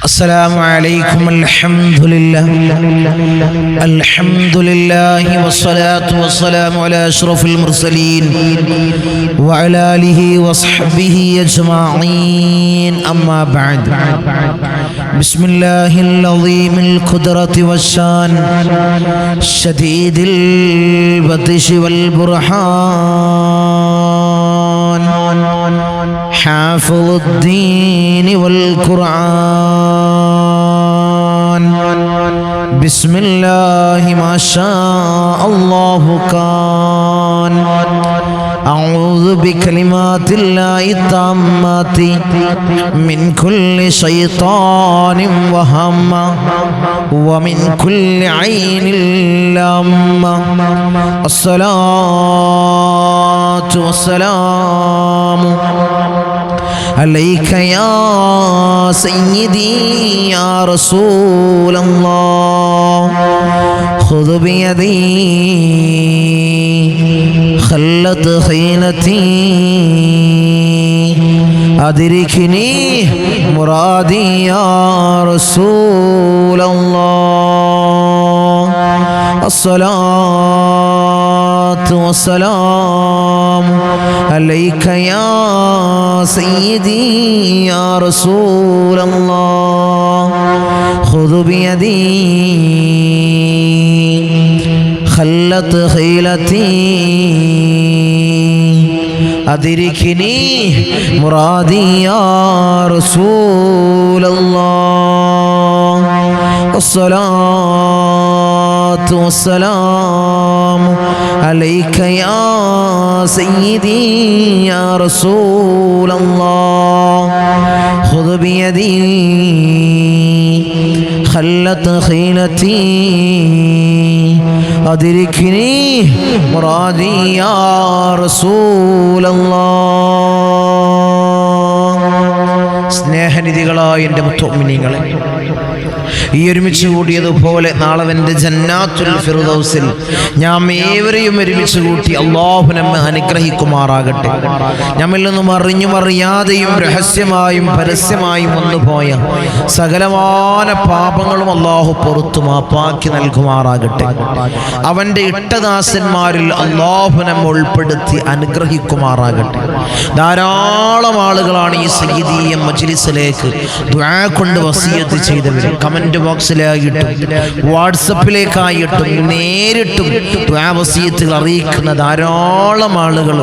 السلام عليكم. الحمد لله والصلاة والسلام على أشرف المرسلين وعلى آله وصحبه أجمعين. أما بعد، بسم الله العظيم القدرة والشان شديد البطش والبرهان حافظ الدين والقرآن. بسم الله ما شاء الله كان. أعوذ بكلمات الله التامات من كل شيطان وهمة ومن كل عين لامة. الصلاة والسلام عليك يا سيدي يا رسول الله. خذ بيدي خلت خينتي أدركني مرادي يا رسول الله. الصلاة والسلام عليك يا سيدي يا رسول الله. خذ بيدي خلت خيلتي أدركني مرادي يا رسول الله. الصلاة والسلام عليك يا سيدي يا رسول الله. خذ بيدي خلت خيلتي أدركني مرادي يا رسول الله. സ്നേഹനിധികളായ എൻ്റെ മുഅ്മിനീങ്ങളെ, ഈ ഒരുമിച്ച് കൂടിയതുപോലെ നാളെ എൻ്റെ ജന്നാത്തുൽ ഫിർദൗസിൽ ഞാൻ ഏവരെയും ഒരുമിച്ച് കൂട്ടി അല്ലാഹു നമ്മെ അനുഗ്രഹിക്കുമാറാകട്ടെ. നമ്മിൽ നിന്നും അറിഞ്ഞും അറിയാതെയും രഹസ്യമായും പരസ്യമായും വന്നുപോയ സകലമാന പാപങ്ങളും അല്ലാഹു പുറത്തു മാപ്പാക്കി നൽകുമാറാകട്ടെ. അവൻ്റെ ഇഷ്ടദാസന്മാരിൽ അല്ലാഹു നമ്മെ ഉൾപ്പെടുത്തി അനുഗ്രഹിക്കുമാറാകട്ടെ. ധാരാളം ആളുകളാണ് ഈ സയ്യിദിയ മജ്ലിസിലേക്ക് ദുആ കൊണ്ട് വസിയത്ത് ചെയ്തവർ. കമന്റ് ബോക്സിലായിട്ടും വാട്സപ്പിലേക്കായിട്ടും നേരിട്ടും ദുആ വസിയത്തുകൾ അറിയിക്കുന്ന ധാരാളം ആളുകൾ.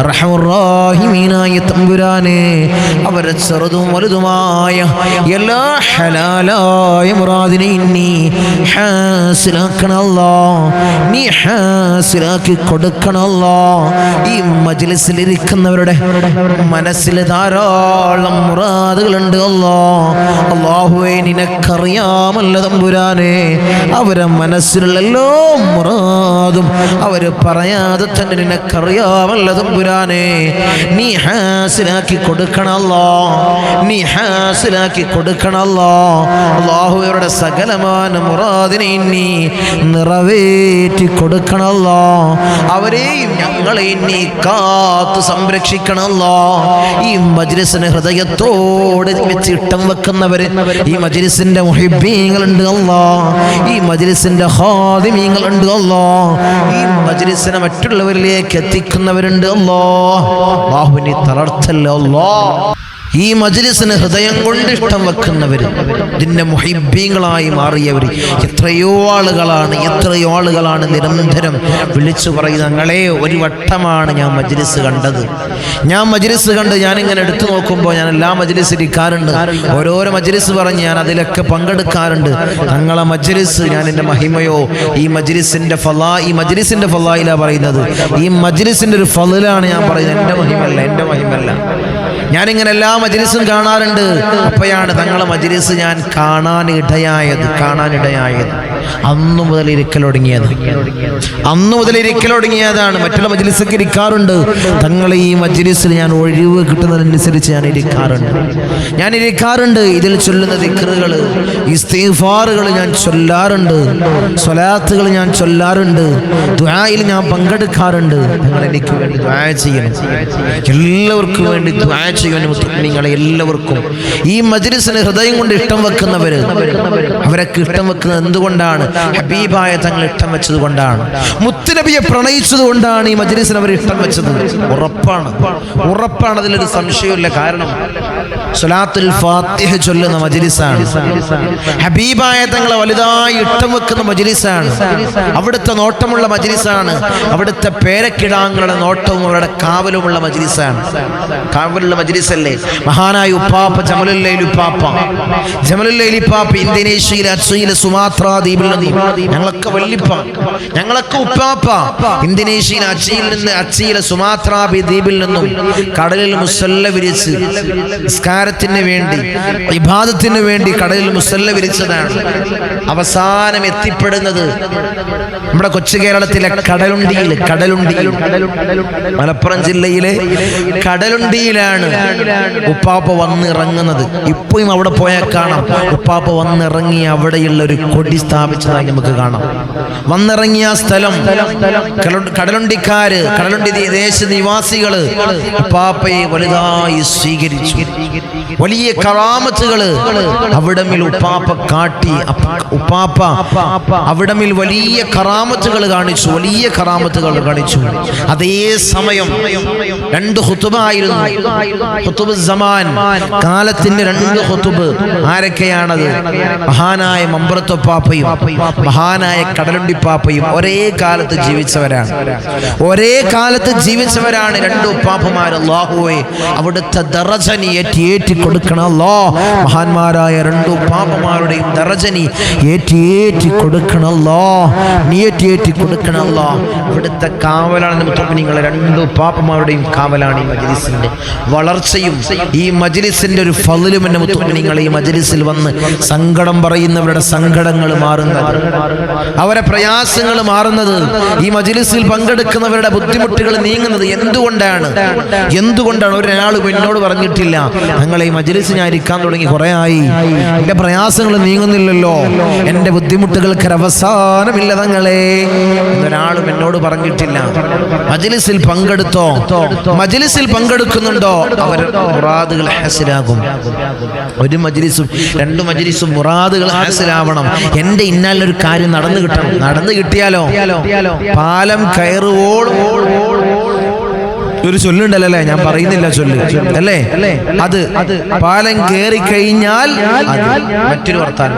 റഹ്മാനായ തമ്പുരാനെ, അവരെ ചെറുതും വലുതുമായ എല്ലാ ഹലാലായ മുറാദിനെ നീ ഹാസിലാക്കണല്ലോ, നീ ഹാസിലാക്കി കൊടുക്കണല്ലോ. ഈ മജ്ലിസിലിരിക്കുന്നവരുടെ മനസ്സിൽ ധാരാളം മുറാദുകളുണ്ട് അല്ലോ. അല്ലാഹുവേ, നിനക്കറിയാമല്ലോ തമ്പുരാനെ, അവരെ മനസ്സിലുള്ള എല്ലാ മുറാദും അവര് പറയാതെ തന്നെ നിനക്കറിയാമല്ലോ തമ്പുരാനെ. നീ ഹാസിലാക്കി കൊടുക്കണല്ലോ, നീ ഹാസിലാക്കി കൊടുക്കണല്ലോ. അല്ലാഹുവയുടെ സകലമാന മുറാദിനെ നീ നിറവേറ്റി കൊടുക്കണല്ലോ. അവരെയും ഞങ്ങളെയും നീ കാത്തു സംരക്ഷിക്കണല്ലോ. ഈ മജ്ലിസിന് ഹൃദയത്തോട് വെച്ച് ഇട്ടം വെക്കുന്നവര്, ഈ മജ്ലിസിന്റെ മുഹിബ്ബീങ്ങളുണ്ട് അല്ലാ, ഈ മജ്ലിസിന്റെ ഖാദിമീങ്ങളുണ്ട് അല്ലാ, ഈ മജ്ലിസിനെ മറ്റുള്ളവരിലേക്ക് എത്തിക്കുന്നവരുണ്ട് അല്ലാ. അല്ലാഹുവിനെ തളർത്തല്ല അല്ലാ. ഈ മജ്ലിസിന് ഹൃദയം കൊണ്ട് ഇഷ്ടം വെക്കുന്നവര്, ഇതിന്റെ മുഹിബ്ബീങ്ങളായി മാറിയവർ എത്രയോ ആളുകളാണ് നിരന്തരം വിളിച്ചു പറയുന്നത്, ഞങ്ങളെ ഒരു വട്ടമാണ് ഞാൻ മജ്ലിസ് കണ്ടത്. ഞാനിങ്ങനെ എടുത്തു നോക്കുമ്പോൾ ഞാൻ എല്ലാ മജ്ലിസിൽ ഇരിക്കാറുണ്ട്. ഓരോരോ മജ്ലിസ് പറഞ്ഞ് ഞാൻ അതിലൊക്കെ പങ്കെടുക്കാറുണ്ട്. തങ്ങളെ മജ്ലിസ്, ഞാൻ എൻ്റെ മഹിമയോ ഈ മജ്ലിസിന്റെ ഫളായിലാ പറയുന്നത്. ഈ മജ്ലിസിന്റെ ഒരു ഫളലാണ് ഞാൻ പറയുന്നത്, എൻ്റെ മഹിമല്ല. ഞാനിങ്ങനെ എല്ലാ മജ്ലിസും കാണാറുണ്ട്. അപ്പോഴാണ് തങ്ങളെ മജ്ലിസ് ഞാൻ കാണാനിടയായത്. അന്നു മുതൽ ഇരിക്കലൊടുങ്ങിയതാണ്. മറ്റുള്ള മജ്ലിസൊക്കെ ഇരിക്കാറുണ്ട്. തങ്ങൾ ഈ മജ്ലിസിൽ ഞാൻ ഒഴിവ് കിട്ടുന്നതനുസരിച്ച് ഞാൻ ഇരിക്കാറുണ്ട്. ഇതിൽ ചൊല്ലുന്ന ദിക്റുകൾ, ഇസ്തിഗ്ഫാറുകൾ ഞാൻ ചൊല്ലാറുണ്ട്, സ്വലാത്തുകൾ ഞാൻ ചൊല്ലാറുണ്ട്, ദുആയിൽ ഞാൻ പങ്കെടുക്കാറുണ്ട്. നിങ്ങൾ എനിക്ക് വേണ്ടി ദുആ ചെയ്യണം. എല്ലാവർക്കും വേണ്ടി ദുആ ചെയ്യണം. നിങ്ങളെ എല്ലാവർക്കും ഈ മജ്ലിസിന് ഹൃദയം കൊണ്ട് ഇഷ്ടം വെക്കുന്നവര്, അവരൊക്കെ ഇഷ്ടം വെക്കുന്നത് എന്തുകൊണ്ടാണ്? ഹബീബായ തങ്ങൾ ഇഷ്ടം വെച്ചത് കൊണ്ടാണ്, മുത്തുനബിയെ പ്രണയിച്ചത് കൊണ്ടാണ് ഈ മജ്ലിസിന് അവർ ഇഷ്ടം വെച്ചത്. ഉറപ്പാണ്, അതിലൊരു സംശയമില്ല. കാരണം സ്വലാത്തുൽ ഫാത്തിഹ ചൊല്ലുന്ന മജ്ലിസാണ്, ഹബീബായ തങ്ങളെ വലുതായി ഇഷ്ടം വെക്കുന്ന മജ്ലിസാണ്, അവിടുത്തെ നോട്ടമുള്ള മജ്ലിസാണ്, അവിടുത്തെ പേരക്കിടാങ്ങളുടെ നോട്ടവും അവരുടെ കാവലുമുള്ള മജ്ലിസാണ്. കാവലുള്ള മജ്ലിസല്ലേ മഹാനായ ഉപ്പാപ്പ ജമലുല്ലൈൽ ഉപ്പാപ്പ ഇന്തോനേഷ്യയിലെ അച്ചയിലെ സുമാത്ര ദ്വീപിൽ നിന്നും ഞങ്ങളൊക്കെ വല്ലിപ്പ, ഞങ്ങളൊക്കെ ഉപ്പാപ്പ ഇന്തോനേഷ്യയിലെ അച്ചയിലെ സുമാത്ര ദ്വീപിൽ നിന്നും കടലിൽ മുസല്ല വിരിച്ച് നിസ്കാരത്തിന് വേണ്ടി, ഇബാദത്തിന് വേണ്ടി കടലിൽ മുസല്ല വിരിച്ചതാണ്. അവസാനം എത്തിപ്പെടുന്നത് നമ്മുടെ കൊച്ചു കേരളത്തിലെ കടലുണ്ടിയിൽ മലപ്പുറം ജില്ലയിലെ കടലുണ്ടിയിലാണ് ഉപ്പാപ്പ വന്നിറങ്ങുന്നത്. ഇപ്പോഴും അവിടെ പോയാൽ കാണാം ഉപ്പാപ്പ വന്നിറങ്ങി അവിടെയുള്ള ഒരു കൊടി സ്ഥാപിച്ചതായി നമുക്ക് കാണാം. വന്നിറങ്ങിയ സ്ഥലം കടലുണ്ടിക്കാര്, കടലുണ്ടി ദേശനിവാസികള് ഉപ്പാപ്പയെ വലുതായി സ്വീകരിച്ചു. വലിയ കറാമത്തുകള് അവിടമിൽ ഉപ്പാപ്പ കാട്ടി. ഉപ്പാപ്പ അവിടമിൽ വലിയ കറാമത്തുകൾ കാണിച്ചു. അതേ സമയം രണ്ട് ഖുതുബായിരുന്നു. ഖുതുബ് സമാൻ, കാലത്തിന്റെ രണ്ട് ഖുതുബ്. ആരൊക്കെയാണത്? മഹാനായ മമ്പ്രത്തുപ്പാപ്പയും മഹാനായ കടലുണ്ടിപ്പാപ്പയും ഒരേ കാലത്ത് ജീവിച്ചവരാണ് രണ്ട് ഉപ്പാപ്പമാർ. അല്ലാഹുവേ അവിടുത്തെ ദറജനി ഏറ്റി കൊടുക്കണം അല്ലാഹ്. മഹാന്മാരായ രണ്ട് ഉപ്പാപ്പമാരുടെയും ദറജനി ഏറ്റി കൊടുക്കണം അല്ലാഹ്. നീ ഏറ്റി കൊടുക്കണം അല്ലാഹ്. ഇവിടുത്തെ കാവലാണ് നിങ്ങളെ രണ്ട് ഉപ്പാപ്പമാരുടെയും കാവലാണ് ഈ മജ്ലിസിന്റെ വളർച്ചയും ഈ മജ്ലിസിന്റെ ഒരു ഫളിലും. എന്നെ നിങ്ങൾ ഈ മജ്ലിസിൽ വന്ന് സങ്കടം പറയുന്നവരുടെ സങ്കടങ്ങൾ മാറുന്നത്, അവരെ പ്രയാസങ്ങൾ മാറുന്നത്, ഈ മജ്ലിസിൽ പങ്കെടുക്കുന്നവരുടെ ബുദ്ധിമുട്ടുകൾ നീങ്ങുന്നത് എന്തുകൊണ്ടാണ്? ഒരാളും എന്നോട് പറഞ്ഞിട്ടില്ല ഞങ്ങൾ ഈ മജ്ലിസ് ഞാൻ ഇരിക്കാൻ തുടങ്ങി കുറെ ആയി, എന്റെ പ്രയാസങ്ങൾ നീങ്ങുന്നില്ലല്ലോ, എന്റെ ബുദ്ധിമുട്ടുകൾക്ക് അവസാനമില്ല തങ്ങളെ എന്നൊരാളും എന്നോട് പറഞ്ഞിട്ടില്ല. മജ്ലിസിൽ പങ്കെടുക്കുന്നുണ്ടോ അവർ മുറാദുകൾ ഹാസിലാകും. ഒരു മജ്ലിസും രണ്ട് മജ്ലിസും മുറാദുകൾ ഹാസിലാവണം. എന്റെ ഇന്നാലൊരു കാര്യം നടന്നു കിട്ടിയാലോ പാലം കയറുവോളം ഒരു ചൊല്ലുണ്ടല്ലേ, ഞാൻ പറയുന്നില്ല ചൊല്ല് അല്ലേ, അത് പാലം കയറി കഴിഞ്ഞാൽ മറ്റൊരു വർത്താനം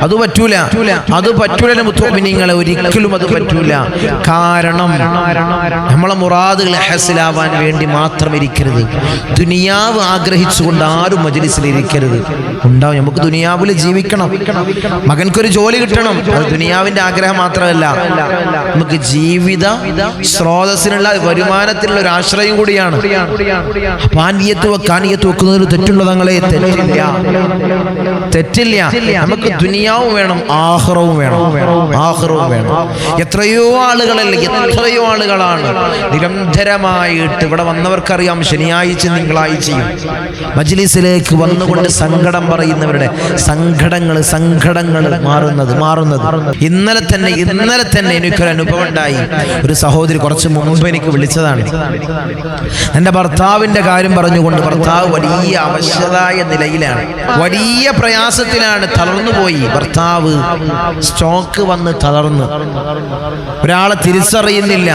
അത് പറ്റൂല മുത്തുമിനീങ്ങളെ, ഒരിക്കലും അത് പറ്റൂല. കാരണം നമ്മളെ മുറാദുകൾ ഹാസിലാവാൻ വേണ്ടി മാത്രം ഇരിക്കരുത്. ദുനിയാവ് ആഗ്രഹിച്ചുകൊണ്ട് ആരും മജ്ലിസിൽ ഇരിക്കരുത്. ഉണ്ടാവും, നമുക്ക് ദുനിയാവിൽ ജീവിക്കണം, മകൻക്കൊരു ജോലി കിട്ടണം, അത് ദുനിയാവിന്റെ ആഗ്രഹം മാത്രമല്ല, നമുക്ക് ജീവിത സ്രോതസ്സിനുള്ള വരുമാനത്തിനുള്ള ഒരു ആശ്രയം കൂടിയാണ്. പാനീയത്ത് വെക്കുന്നതിന് തെറ്റുള്ള തങ്ങളെ തെറ്റില്ല. നമുക്ക് ദുനിയാവും വേണം, ആഖിറവും വേണം. എത്രയോ ആളുകളാണ് നിരന്തരമായിട്ട് ഇവിടെ വന്നവർക്കറിയാം, ശനിയാഴ്ച തിങ്കളാഴ്ചയും മജ്ലിസിലേക്ക് വന്നുകൊണ്ട് സങ്കടം പറയുന്നവരുടെ സങ്കടങ്ങൾ മാറുന്നത്. ഇന്നലെ തന്നെ എനിക്കൊരു അനുഭവം ഉണ്ടായി. ഒരു സഹോദരി കുറച്ച് മുമ്പ് എനിക്ക് വിളിച്ചതാണ്. എന്റെ ഭർത്താവിന്റെ കാര്യം പറഞ്ഞുകൊണ്ട്, ഭർത്താവ് വലിയ അവശതായ നിലയിലാണ്, വലിയ പ്രയാസത്തിലാണ്, തളർന്നുപോയി. ഭർത്താവ് സ്ട്രോക്ക് വന്ന് തളർന്ന്, ഒരാളെ തിരിച്ചറിയുന്നില്ല,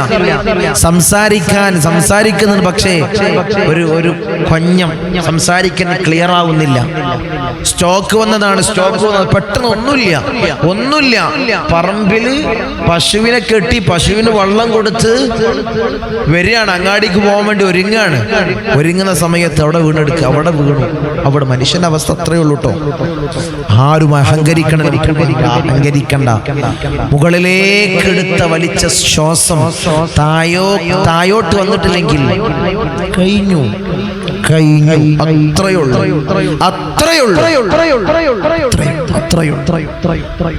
സംസാരിക്കുന്നുണ്ട്, പക്ഷേ ഒരു കൊഞ്ഞം സംസാരിക്കാൻ ക്ലിയർ ആവുന്നില്ല. സ്ട്രോക്ക് വന്നതാണ്. പെട്ടെന്ന് ഒന്നുമില്ല. പറമ്പില് പശുവിനെ കെട്ടി പശുവിന് വെള്ളം കൊടുത്ത് വരികയാണ്, അങ്ങാടിക്ക് പോകാൻ വേണ്ടി ഒരുങ്ങുന്ന സമയത്ത് അവിടെ വീണെടുക്കുക, അവിടെ വീണു. അവിടെ മനുഷ്യന്റെ അവസ്ഥ അത്രയേ ഉള്ളൂ കേട്ടോ. ആരും അഹങ്കരിക്കണ്ട. മുകളിലേക്ക് എടുത്ത വലിച്ച ശ്വാസം തായോട്ട് വന്നിട്ടില്ലെങ്കിൽ കഴിഞ്ഞു.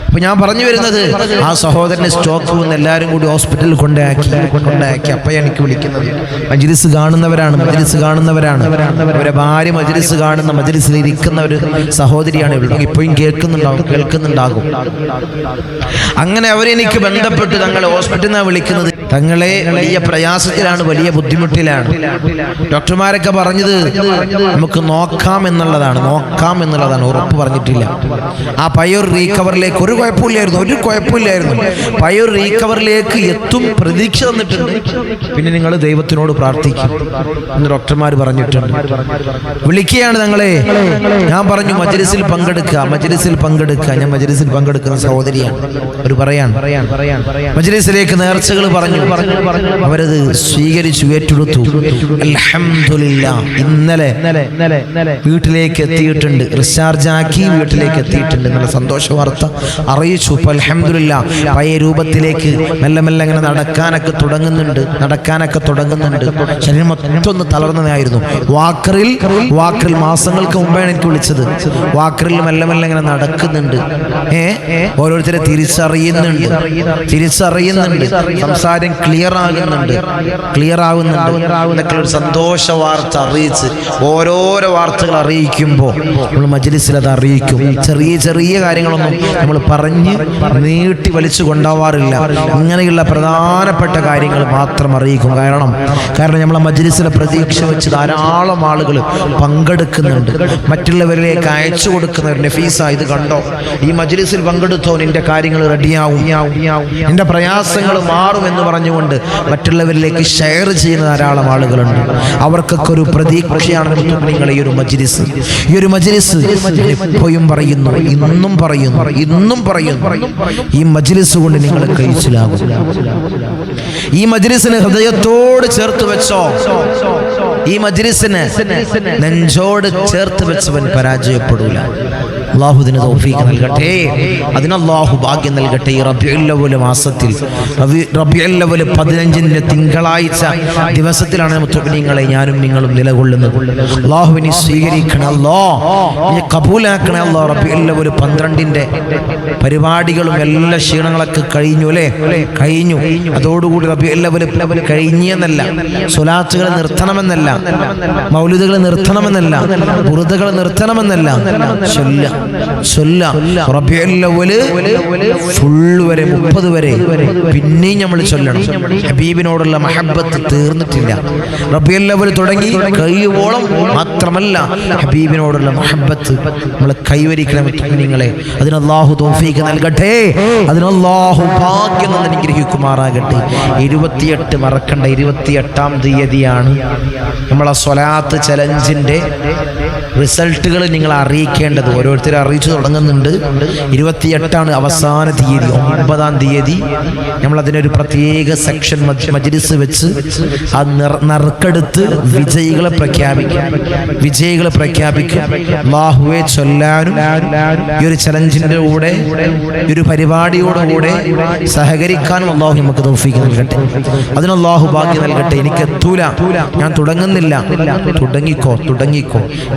അപ്പൊ ഞാൻ പറഞ്ഞു വരുന്നത്, ആ സഹോദരനെ സ്ട്രോക്ക് വന്ന് എല്ലാവരും കൂടി ഹോസ്പിറ്റലിൽ കൊണ്ടാക്കി. അപ്പൊ എനിക്ക് വിളിക്കുന്നത് മജ്ലിസ് കാണുന്നവരാണ്. അവരെ ഭാര്യ മജ്ലിസ് കാണുന്ന, മജ്ലിസിൽ ഇരിക്കുന്ന ഒരു സഹോദരിയാണ്. ഇപ്പോഴും കേൾക്കുന്നുണ്ടാകും. അങ്ങനെ അവരെനിക്ക് ബന്ധപ്പെട്ട് തങ്ങളെ ഹോസ്പിറ്റലിൽ നിന്നാണ് വിളിക്കുന്നത്. തങ്ങളെ വലിയ പ്രയാസത്തിലാണ്, വലിയ ബുദ്ധിമുട്ടിലാണ്. ഡോക്ടർമാരൊക്കെ പറഞ്ഞത് നമുക്ക് നോക്കാം എന്നുള്ളതാണ്, ഉറപ്പ് പറഞ്ഞിട്ടില്ല. ആ പയ്യൂർ റീകവറിലേക്ക് ഒരു കുഴപ്പമില്ലായിരുന്നു. പയ്യൂർ റീകവറിലേക്ക് എത്തും പ്രതീക്ഷ തന്നിട്ടുണ്ട്. പിന്നെ നിങ്ങൾ ദൈവത്തിനോട് പ്രാർത്ഥിക്കും എന്ന് ഡോക്ടർമാർ പറഞ്ഞിട്ടുണ്ട്. വിളിക്കുകയാണ് തങ്ങളെ. ഞാൻ പറഞ്ഞു മജ്ലിസിൽ പങ്കെടുക്കുക. ഞാൻ മജ്ലിസിൽ പങ്കെടുക്കുന്ന സഹോദരിയാണ്. അവർ പറയാണ് മജ്ലിസിലേക്ക് നേർച്ചകൾ പറഞ്ഞു. അവരത് സ്വീകരിച്ചു, ഏറ്റെടുത്തു. അൽഹംദുലില്ലാഹ്. ഇന്നലെ വീട്ടിലേക്ക് എത്തിയിട്ടുണ്ട്, ഡിസ്ചാർജ് ആക്കി വീട്ടിലേക്ക് എത്തിയിട്ടുണ്ട്. നല്ല സന്തോഷ വാർത്ത അറിയിച്ചു. അൽഹംദുലില്ലാഹ് പഴയ രൂപത്തിലേക്ക് മെല്ലെ ഇങ്ങനെ നടക്കാനൊക്കെ തുടങ്ങുന്നുണ്ട്. ശരീരം മൊത്തം തളർന്നതായിരുന്നു. വാക്കറിൽ മാസങ്ങൾക്ക് മുമ്പാണ് എനിക്ക് വിളിച്ചത്. വാക്കറിൽ മെല്ലെ ഇങ്ങനെ നടക്കുന്നുണ്ട്. ഓരോരുത്തരെ തിരിച്ചറിയുന്നുണ്ട്. സംസാരം ക്ലിയർ ആകുന്നുണ്ട്. എന്നൊക്കെ ഒരു സന്തോഷ വാർത്ത അറിയിച്ച് ഓരോരോ വാർത്തകൾ അറിയിക്കുമ്പോൾ നമ്മൾ മജ്ലിസിൽ അത് അറിയിക്കും. ചെറിയ കാര്യങ്ങളൊന്നും നമ്മൾ പറഞ്ഞ് നീട്ടി വലിച്ചു കൊണ്ടുപോവാറില്ല. ഇങ്ങനെയുള്ള പ്രധാനപ്പെട്ട കാര്യങ്ങൾ മാത്രം അറിയിക്കും. കാരണം നമ്മളെ മജ്ലിസിലെ പ്രതീക്ഷ വെച്ച് ധാരാളം ആളുകൾ പങ്കെടുക്കുന്നുണ്ട്. മറ്റുള്ളവരിലേക്ക് അയച്ചു കൊടുക്കുന്നവർ നഫീസ ഇത് കണ്ടോ, ഈ മജ്ലിസിൽ പങ്കെടുത്തോ, നിന്റെ കാര്യങ്ങൾ റെഡിയാവും, നിന്റെ പ്രയാസങ്ങൾ മാറും എന്ന് പറഞ്ഞുകൊണ്ട് മറ്റുള്ളവരിലേക്ക് ഷെയർ ചെയ്യുന്ന ധാരാളം ആളുകളുണ്ട്. അവർക്കൊക്കെ ഒരു പ്രതീക്ഷയാണ് നിങ്ങളെ ഈ ഒരു മജ്ലിസ്. എപ്പോഴും പറയുന്നു, ഇന്നും പറയുന്നു, ഈ മജ്ലിസ് കൊണ്ട് നിങ്ങൾ കഴിച്ചിലാകും. ഈ മജ്ലിസിനെ ഹൃദയത്തോട് ചേർത്ത് വെച്ചോ. ഈ മജ്ലിസിനെ നെഞ്ചോട് ചേർത്ത് വെച്ചവൻ പരാജയപ്പെടൂല. അല്ലാഹു ഇതിന് തൗഫീഖ് നൽകട്ടെ. അതിന് അല്ലാഹു ഭാഗ്യം നൽകട്ടെ. ഈ റബീഉൽ അവ്വൽ മാസത്തിൽ, റബീഉൽ അവ്വൽ 15 തിങ്കളാഴ്ച ദിവസത്തിലാണ് മുത്തഖീങ്ങളെ ഞാനും നിങ്ങളും നിലകൊള്ളുന്നത്. അല്ലാഹുവിനെ സ്വീകരിക്കണേ അല്ലാഹ്, കബൂലാക്കണേ അല്ലാഹ്. റബീഉൽ അവ്വൽ 12 പരിപാടികളും എല്ലാ ക്ഷീണങ്ങളൊക്കെ കഴിഞ്ഞു. അതോടുകൂടി റബീഉൽ അവ്വൽ കഴിഞ്ഞെന്നല്ല, സ്വലാത്തുകൾ നിർത്തണമെന്നല്ല, മൗലിദുകൾ നിർത്തണമെന്നല്ല, ബുറുദകൾ നിർത്തണമെന്നല്ല, റബീഉൽ അവ്വൽ ഫുൾ വരെ 30 വരെ പിന്നെയും നമ്മൾ ചൊല്ലണം. ഹബീബിനോടുള്ള മഹബ്ബത്ത് തീർന്നിട്ടില്ല. റബീഉൽ അവ്വൽ തുടങ്ങി കഴിയുവോളം മാത്രമല്ല, ഹബീബിനോടുള്ള മഹബ്ബത്ത് നമ്മൾ കൈവരിക്കണം. നിങ്ങളെ അതിന് അല്ലാഹു തൗഫീഖ് നൽകട്ടെ. അതിന് അല്ലാഹു ഭാഗ്യം അനുഗ്രഹിക്കുമാറാകട്ടെ. 28 മറക്കണ്ട, 28-ാം തീയതിയാണ് നമ്മളെ സ്വലാത്ത് ചലഞ്ചിന്റെ റിസൾട്ടുകൾ നിങ്ങൾ അറിയിക്കേണ്ടത്. ഓരോരുത്തരും അറിയിച്ചു തുടങ്ങുന്നുണ്ട്. 28-ആണ് അവസാന തീയതി. 9-ാം തീയതി നമ്മൾ അതിനൊരു പ്രത്യേക സെക്ഷൻ മജ്ലിസ് വെച്ച് ആ നറുക്കെടുത്ത് വിജയികളെ പ്രഖ്യാപിക്കും. അല്ലാഹുവെ ചൊല്ലാനും ഈ ഒരു ചലഞ്ചിന്റെ കൂടെ, ഈ ഒരു പരിപാടിയോടുകൂടെ സഹകരിക്കാനും അല്ലാഹു നമുക്ക് തൗഫീഖ് നൽകട്ടെ. അതിന് അല്ലാഹു ഭാഗ്യം നൽകട്ടെ. എനിക്ക് എത്തൂല, ഞാൻ തുടങ്ങുന്നില്ല. തുടങ്ങിക്കോ.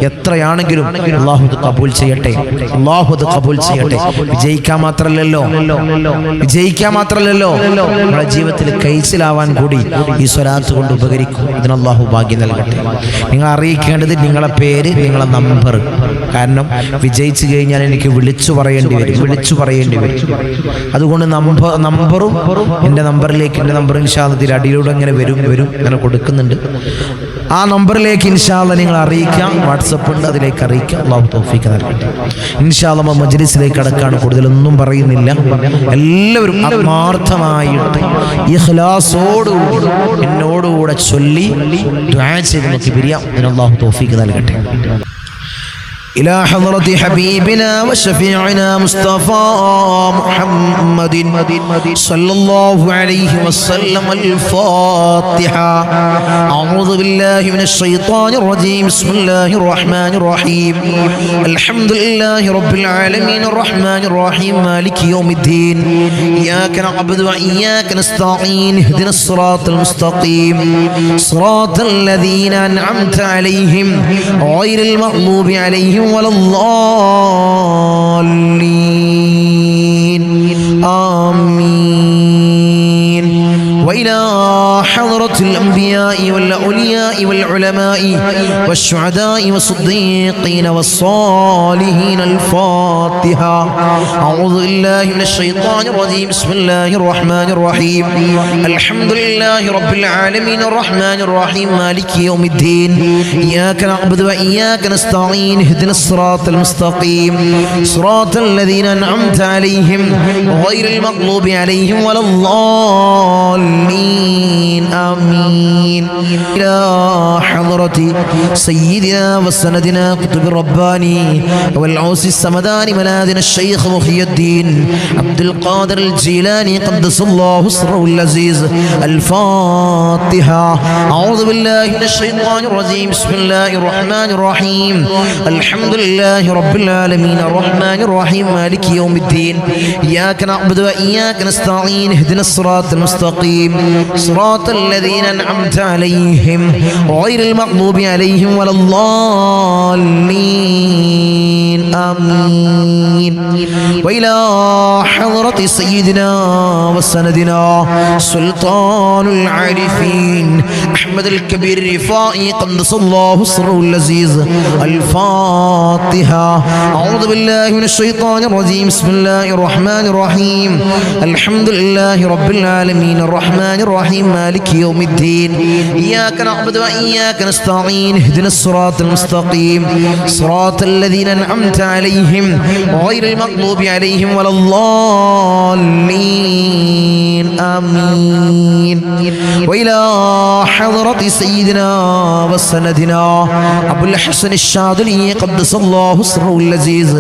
എത്രയാണെങ്കിലും അല്ലാഹു അത് കബൂൽ ചെയ്യട്ടെ. വിജയിക്കാൻ മാത്രമല്ലല്ലോ നമ്മുടെ ജീവിതത്തിൽ കൈസിലാവാൻ കൂടി ഈ സ്വലാത്ത് കൊണ്ട് ഉപകരിക്കും. ഇതിന് അല്ലാഹു ഭാഗ്യം നൽകട്ടെ. നിങ്ങൾ അറിയിക്കേണ്ടത് നിങ്ങളെ പേര്, നിങ്ങളെ നമ്പർ. കാരണം വിജയിച്ചു കഴിഞ്ഞാൽ എനിക്ക് വിളിച്ചു പറയേണ്ടി വരും. അതുകൊണ്ട് നമ്പറും എൻ്റെ നമ്പറിലേക്ക്, എൻ്റെ നമ്പർ ഇൻഷാ അല്ലാഹ് അടിയിലൂടെ അങ്ങനെ വരും അങ്ങനെ കൊടുക്കുന്നുണ്ട്. ആ നമ്പറിലേക്ക് ഇൻഷാ അല്ലാഹ് നിങ്ങൾ അറിയിക്കാം. വാട്സപ്പ് ഉണ്ട്, അതിലേക്ക് അറിയിക്കാം. അല്ലാഹു തൗഫീഖ് നൽകട്ടെ. ഇൻഷാ അല്ലാഹ് മജ്ലിസിലേക്ക് കടക്കാണ്. കൂടുതലൊന്നും പറയുന്നില്ല. എല്ലാവരും ആത്മാർത്ഥമായിട്ട് ഇഖ്ലാസോടുകൂടി എന്നോടുകൂടെ ചൊല്ലി ദുആ ചെയ്ത് നമുക്ക് പിരിയാം. അല്ലാഹു തൗഫീഖ് നൽകട്ടെ. إلى حضرة حبيبنا وشفيعنا مصطفى محمد صلى الله عليه وسلم. الفاتحة. أعوذ بالله من الشيطان الرجيم. بسم الله الرحمن الرحيم. الحمد لله رب العالمين الرحمن الرحيم مالك يوم الدين. إياك نعبد وإياك نستعين. اهدنا الصراط المستقيم صراط الذين أنعمت عليهم غير المغضوب عليهم ولا الضالين. آمين. وإلى حضرة الأنبياء والأولياء والعلماء والشهداء والصديقين والصالحين. الفاتحة. أعوذ بالله من الشيطان الرجيم. بسم الله الرحمن الرحيم. الحمد لله رب العالمين الرحمن الرحيم مالك يوم الدين. إياك نعبد وإياك نستعين. اهدنا الصراط المستقيم صراط الذين أنعمت عليهم غير المغضوب عليهم ولا الضالين. آمين. إلى حضرة سيدنا وسندنا قطب الرباني والعوس السمداني ملاذنا الشيخ محي الدين عبد القادر الجيلاني قدس الله سره العزيز. الفاتحة. أعوذ بالله من الشيطان الرجيم. بسم الله الرحمن الرحيم. الحمد لله رب العالمين الرحمن الرحيم مالك يوم الدين. إياك نعبد وإياك نستعين. اهدنا الصراط المستقيم صراط الذين أنعمت عليهم غير المغضوب عليهم ولا الضالين. آمين. وإلى حضرة سيدنا وسندنا سلطان العارفين أحمد الكبير الرفائي قدس الله سره العزيز. الفاتحة. أعوذ بالله من الشيطان الرجيم. بسم الله الرحمن الرحيم. الحمد لله رب العالمين الرحمن الرحيم مالك يوم الدين. إياك نعبد وإياك نستعين. اهدنا الصراط المستقيم صراط الذين أنعمت عليهم غير المغضوب عليهم ولا الضالين. آمين. وإلى حضرة سيدنا وسندنا أبو الحسن الشاذلي قدس الله سره العزيز.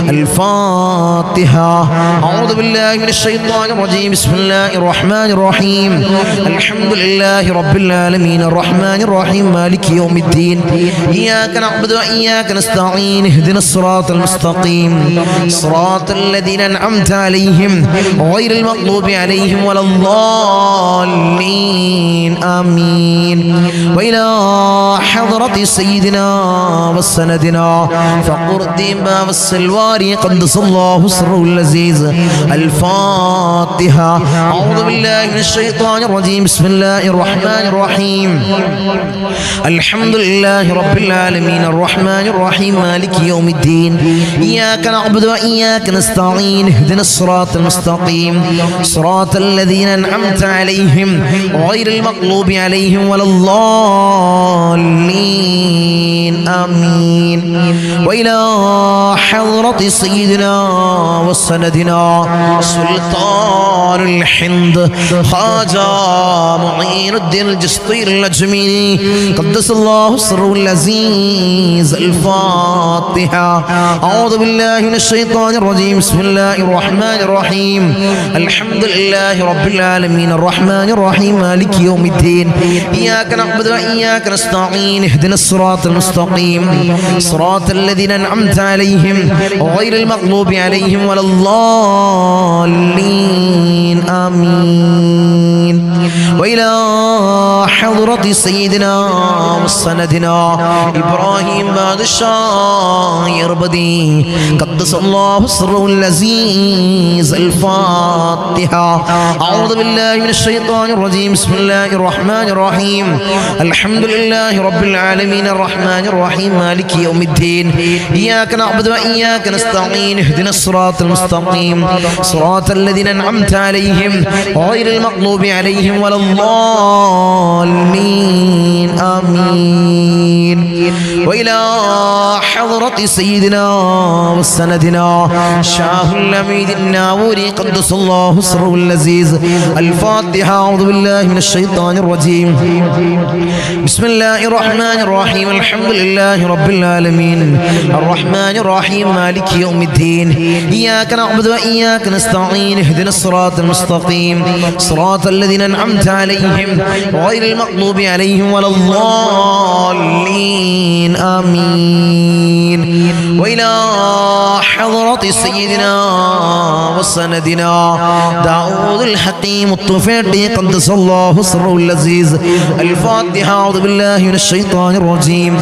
الفاتحة. أعوذ بالله من الشيطان الرجيم. بسم الله الرحمن الرحيم. الحمد لله رب العالمين الرحمن الرحيم مالك يوم الدين. إياك نعبد وإياك نستعين. اهدنا الصراط المستقيم صراط الذين أنعمت عليهم غير المغضوب عليهم ولا الضالين. آمين. وإلى حضرة سيدنا وسندنا فقر الدين باب السلواري قدس الله سره العزيز. الفاتحة. أعوذ بالله من الشيطان الرجيم. بسم الله الرحمن الرحيم. الحمد لله رب العالمين الرحمن الرحيم مالك يوم الدين. إياك نعبد وإياك نستعين. اهدنا الصراط المستقيم صراط الذين أنعمت عليهم غير المغضوب عليهم ولا الضالين. آمين. وإلى حضرة سيدنا وسندنا سلطان الحند خواجة معين الدين الجسطير الأجميري قدس الله سره العزيز. الفاتحة. أعوذ بالله من الشيطان الرجيم. بسم الله الرحمن الرحيم. الحمد لله رب العالمين الرحمن الرحيم مالك يوم الدين. إياك نعبد وإياك نستعين. اهدنا الصراط المستقيم صراط الذين أنعمت عليهم غير المغضوب عليهم ولا الضالين. آمين. وإلى حضرة سيدنا وسندنا إبراهيم بادشاه يربدي قدس الله سره العزيز. الفاتحة. أعوذ بالله من الشيطان الرجيم. بسم الله الرحمن الرحيم. الحمد لله رب العالمين الرحمن الرحيم مالك يوم الدين. إياك نعبد وإياك نستعين. اهدنا الصراط المستقيم صراط الذين أنعمت عليهم غير المغضوب عليهم ولا الضالين. آمين. وإلى حضرة حضرة سيدنا وسندنا شاه الأميد الناوري قدس الله سره العزيز. الفاتحة. أعوذ بالله من الشيطان الرجيم. بسم الله الرحمن الرحيم. الحمد لله رب العالمين الرحمن الرحيم مالك يوم الدين. إياك نعبد وإياك نستعين. اهدنا الصراط المستقيم صراط الذين أنعمت عليهم غير المغضوب عليهم ولا الضالين. آمين. وإلى حضرة سيدنا وسندنا داود الحكيم الطفيلي قدس الله سره العزيز. الفاتحة. أعوذ بالله من الشيطان الرجيم.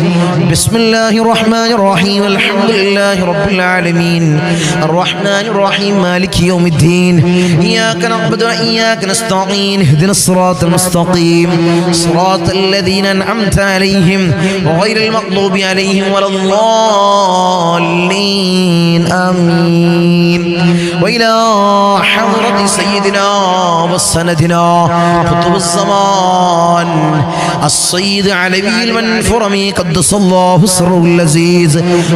بسم الله الرحمن الرحيم. الحمد لله رب العالمين الرحمن الرحيم مالك يوم الدين. إياك نعبد وإياك نستعين. اهدنا الصراط المستقيم صراط الذين أنعمت عليهم غير المغضوب عليهم ولا الضالين. آمين. وإلى حضرة سيدنا وسندنا قطب الزمان السيد علوي المنفرمي قدس الله سره العزيز.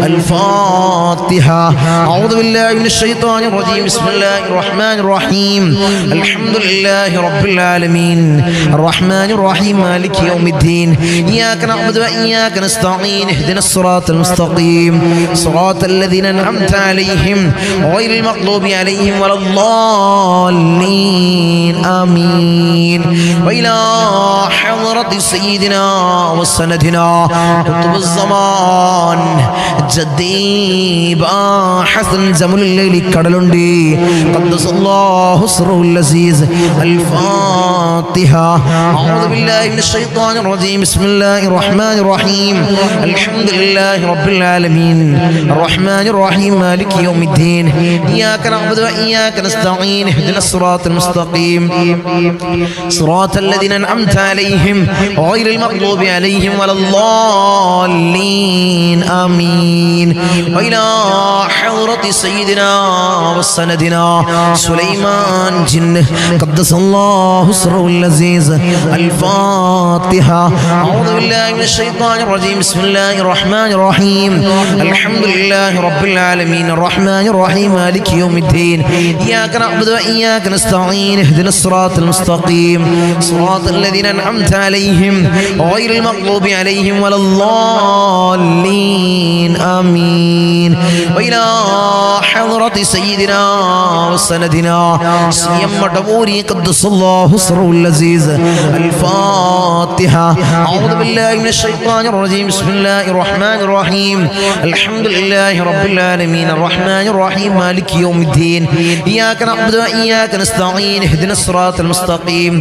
الفاتحة. أعوذ بالله من الشيطان الرجيم. بسم الله الرحمن الرحيم. الحمد لله رب العالمين الرحمن الرحيم مالك يوم الدين. إياك نعبد وإياك نستعين. اهدنا الصراط المستقيم صراط الذين أنعمت عليهم غير المغضوب عليهم ولا الضالين. آمين. وإلى حضرة سيدنا وسندنا قطب الزمان جدي باحث الزمن الليل كدلندي قدس الله سره العزيز. الفاتحة. أعوذ بالله من الشيطان الرجيم. بسم الله الرحمن الرحيم. الحمد لله رب العالمين الرحمن الرحيم مالك يوم الدين. إياك نعبد وإياك نستعين. اهدنا الصراط المستقيم صراط الذين أنعمت عليهم غير المغضوب عليهم ولا الضالين. آمين. وإلى حضرة سيدنا وسندنا سليمان جن قدس الله سره العزيز. الفاتحة. أعوذ بالله من الشيطان الرجيم. بسم الله الرحمن الرحيم. الحمد لله رب العالمين الرحمن الرحيم مالك يوم الدين. إياك نعبد وإياك نستعين. اهدنا الصراط المستقيم صراط الذين أنعمت عليهم غير المغضوب عليهم ولا الضالين. آمين. وإلى حضرة سيدنا وسندنا سيم مدبوري قدس الله سره العزيز. الفاتحة. أعوذ بالله من الشيطان الرجيم. بسم الله الرحمن الرحيم. الحمد لله رب العالمين الرحمن الرحيم مالك يوم الدين. إياك نعبد وإياك نستعين. اهدنا الصراط المستقيم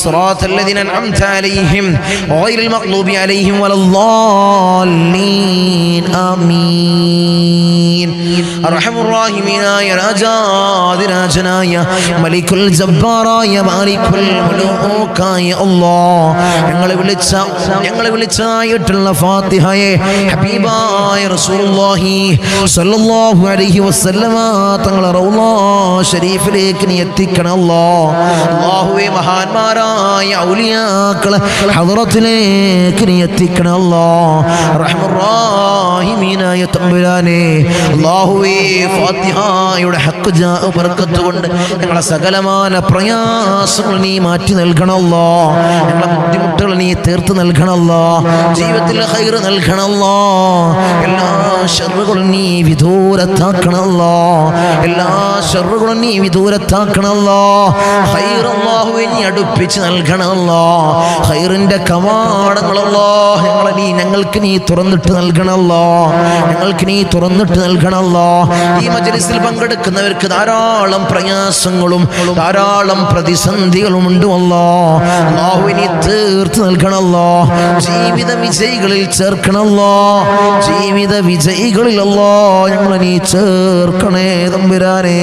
صراط الذين أنعمت عليهم غير المغضوب عليهم ولا الضالين. آمين. أرحم الراحمين يا രാജാതിരാജനായ മലിക്കുൽ ജബ്ബാറായ മാലിക്കുൽ മുലൂക്കായ അല്ലാഹ് ഞങ്ങളെ വിളിച്ചായിട്ടുള്ള ഫാത്തിഹയെ ഹബീബായ റസൂലുള്ളാഹി സ്വല്ലല്ലാഹു അലൈഹി വസല്ലമ തങ്ങളെ റൗള ശരീഫിലേക്ക് നീ എത്തിക്കണം അല്ലാഹ്. അല്ലാഹുവേ മഹാന്മാരായ ഔലിയാക്കളെ ഹദ്റത്തിലേക്ക് നീ എത്തിക്കണം അല്ലാഹ്. റഹ്മാൻ റഹീമീനായ തമ്പുരാനെ അല്ലാഹുവേ ഫാത്തിഹയുടെ ഹഖ് ജാ ബർക്കത്ത് കൊണ്ട് ഞങ്ങളെ സകലമായ പ്രയാസങ്ങൾ നീ മാറ്റി നൽകണമല്ലോ. ഞങ്ങളെ ബുദ്ധിമുട്ടുകൾ നീ തീർത്ത് നൽകണമല്ലോ. ജീവിതത്തിൽ ഖൈർ നൽകണമല്ലോ. എല്ലാ ശർറുകളും നീ വിദൂരത്താക്കണമല്ലോ. എല്ലാ ശർറുകളും നീ വിദൂരത്താക്കണമല്ലോ. ഖൈർ അല്ലാഹുവേ നീ അടുപ്പിച്ച് നൽകണമല്ലോ. ഖൈറിന്റെ കവാടങ്ങളല്ലോ ഞങ്ങൾക്ക് നീ തുറന്നിട്ട് നൽകണമല്ലോ. ഞങ്ങൾക്ക് നീ തുറന്നിട്ട് നൽകണമല്ലോ. ഈ മജ്‌ലിസിൽ പങ്കെടുക്കുന്നവർക്ക് ധാരാളം പ്രയാസങ്ങളും ധാരാളം പ്രതിസന്ധികളും ഉണ്ട് അല്ലാഹു നീ തീർത്ത് നൽകണമല്ലോ. ജീവിത വിജയികളിൽ ചേർക്കണമല്ലോ. ജീവിത വിജയികളിലല്ലോ ഞങ്ങളെ നീ ചേർക്കണേ തമ്പുരാനേ.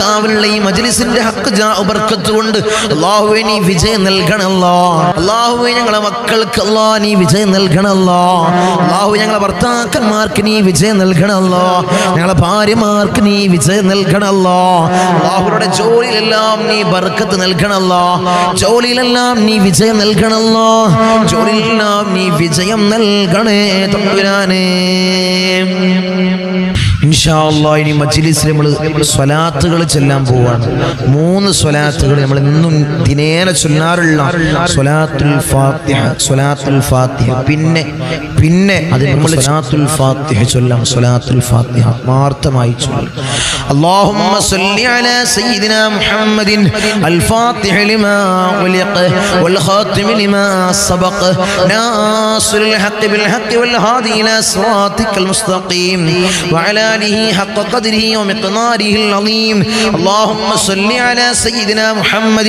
കാവലുള്ള ഈ മജ്ലിസിന്റെ ഹക്ക് ബർക്കത്ത് കൊണ്ട് അല്ലാഹുവേ നീ വിജയം നൽകണല്ലോ. അല്ലാഹുവേ ഞങ്ങളെ മക്കൾക്ക് അല്ലാഹ് നീ വിജയം നൽകണല്ലോ. അല്ലാഹു ഞങ്ങളെ ഭർത്താക്കന്മാർക്ക് നീ വിജയം നൽകണല്ലോ. ഞങ്ങളെ ഭാര്യമാർക്ക് നീ വിജയം നൽകണല്ലോ. അല്ലാഹുവേ ജോലിയിലെല്ലാം നീ ബർക്കത്ത് നൽകണല്ലോ. ജോലിയിലെല്ലാം നീ വിജയം നൽകണല്ലോ. ജോലിയിലെല്ലാം നീ വിജയം നൽകണേ തമ്പുരാനേ. ഇൻഷാ അല്ലാഹ് ഇനി മജ്ലിസിൽ നമ്മൾ സ്വലാത്തുകൾ ചൊല്ലാൻ പോവാണ്. 3 സ്വലാത്തുകൾ നമ്മൾ എന്നും ദിനേന ചൊല്ലാറുള്ള സ്വലാത്തുൽ ഫാത്തിഹ, സ്വലാത്തുൽ ഫാത്തിഹ. പിന്നെ അത് നമ്മൾ സ്വലാത്തുൽ ഫാത്തിഹ ചൊല്ലാം. സ്വലാത്തുൽ ഫാത്തിഹ ആത്മാർത്ഥമായി ചൊല്ലാം. അല്ലാഹുമ്മ സ്വല്ലി അലാ സയ്യിദിനാ മുഹമ്മദിൻ അൽ ഫാത്തിഹ ലിമാ ഉലിഖ വൽ ഖാതിമ ലിമാ സബഖ നാസിറുൽ ഹഖ് ബിൽ ഹഖ് വൽ ഹാദി ഇലാ സിറാത്തിക്കൽ മുസ്തഖീം വഅലാ آله حق قدره ومقداره العظيم. اللهم صل على سيدنا محمد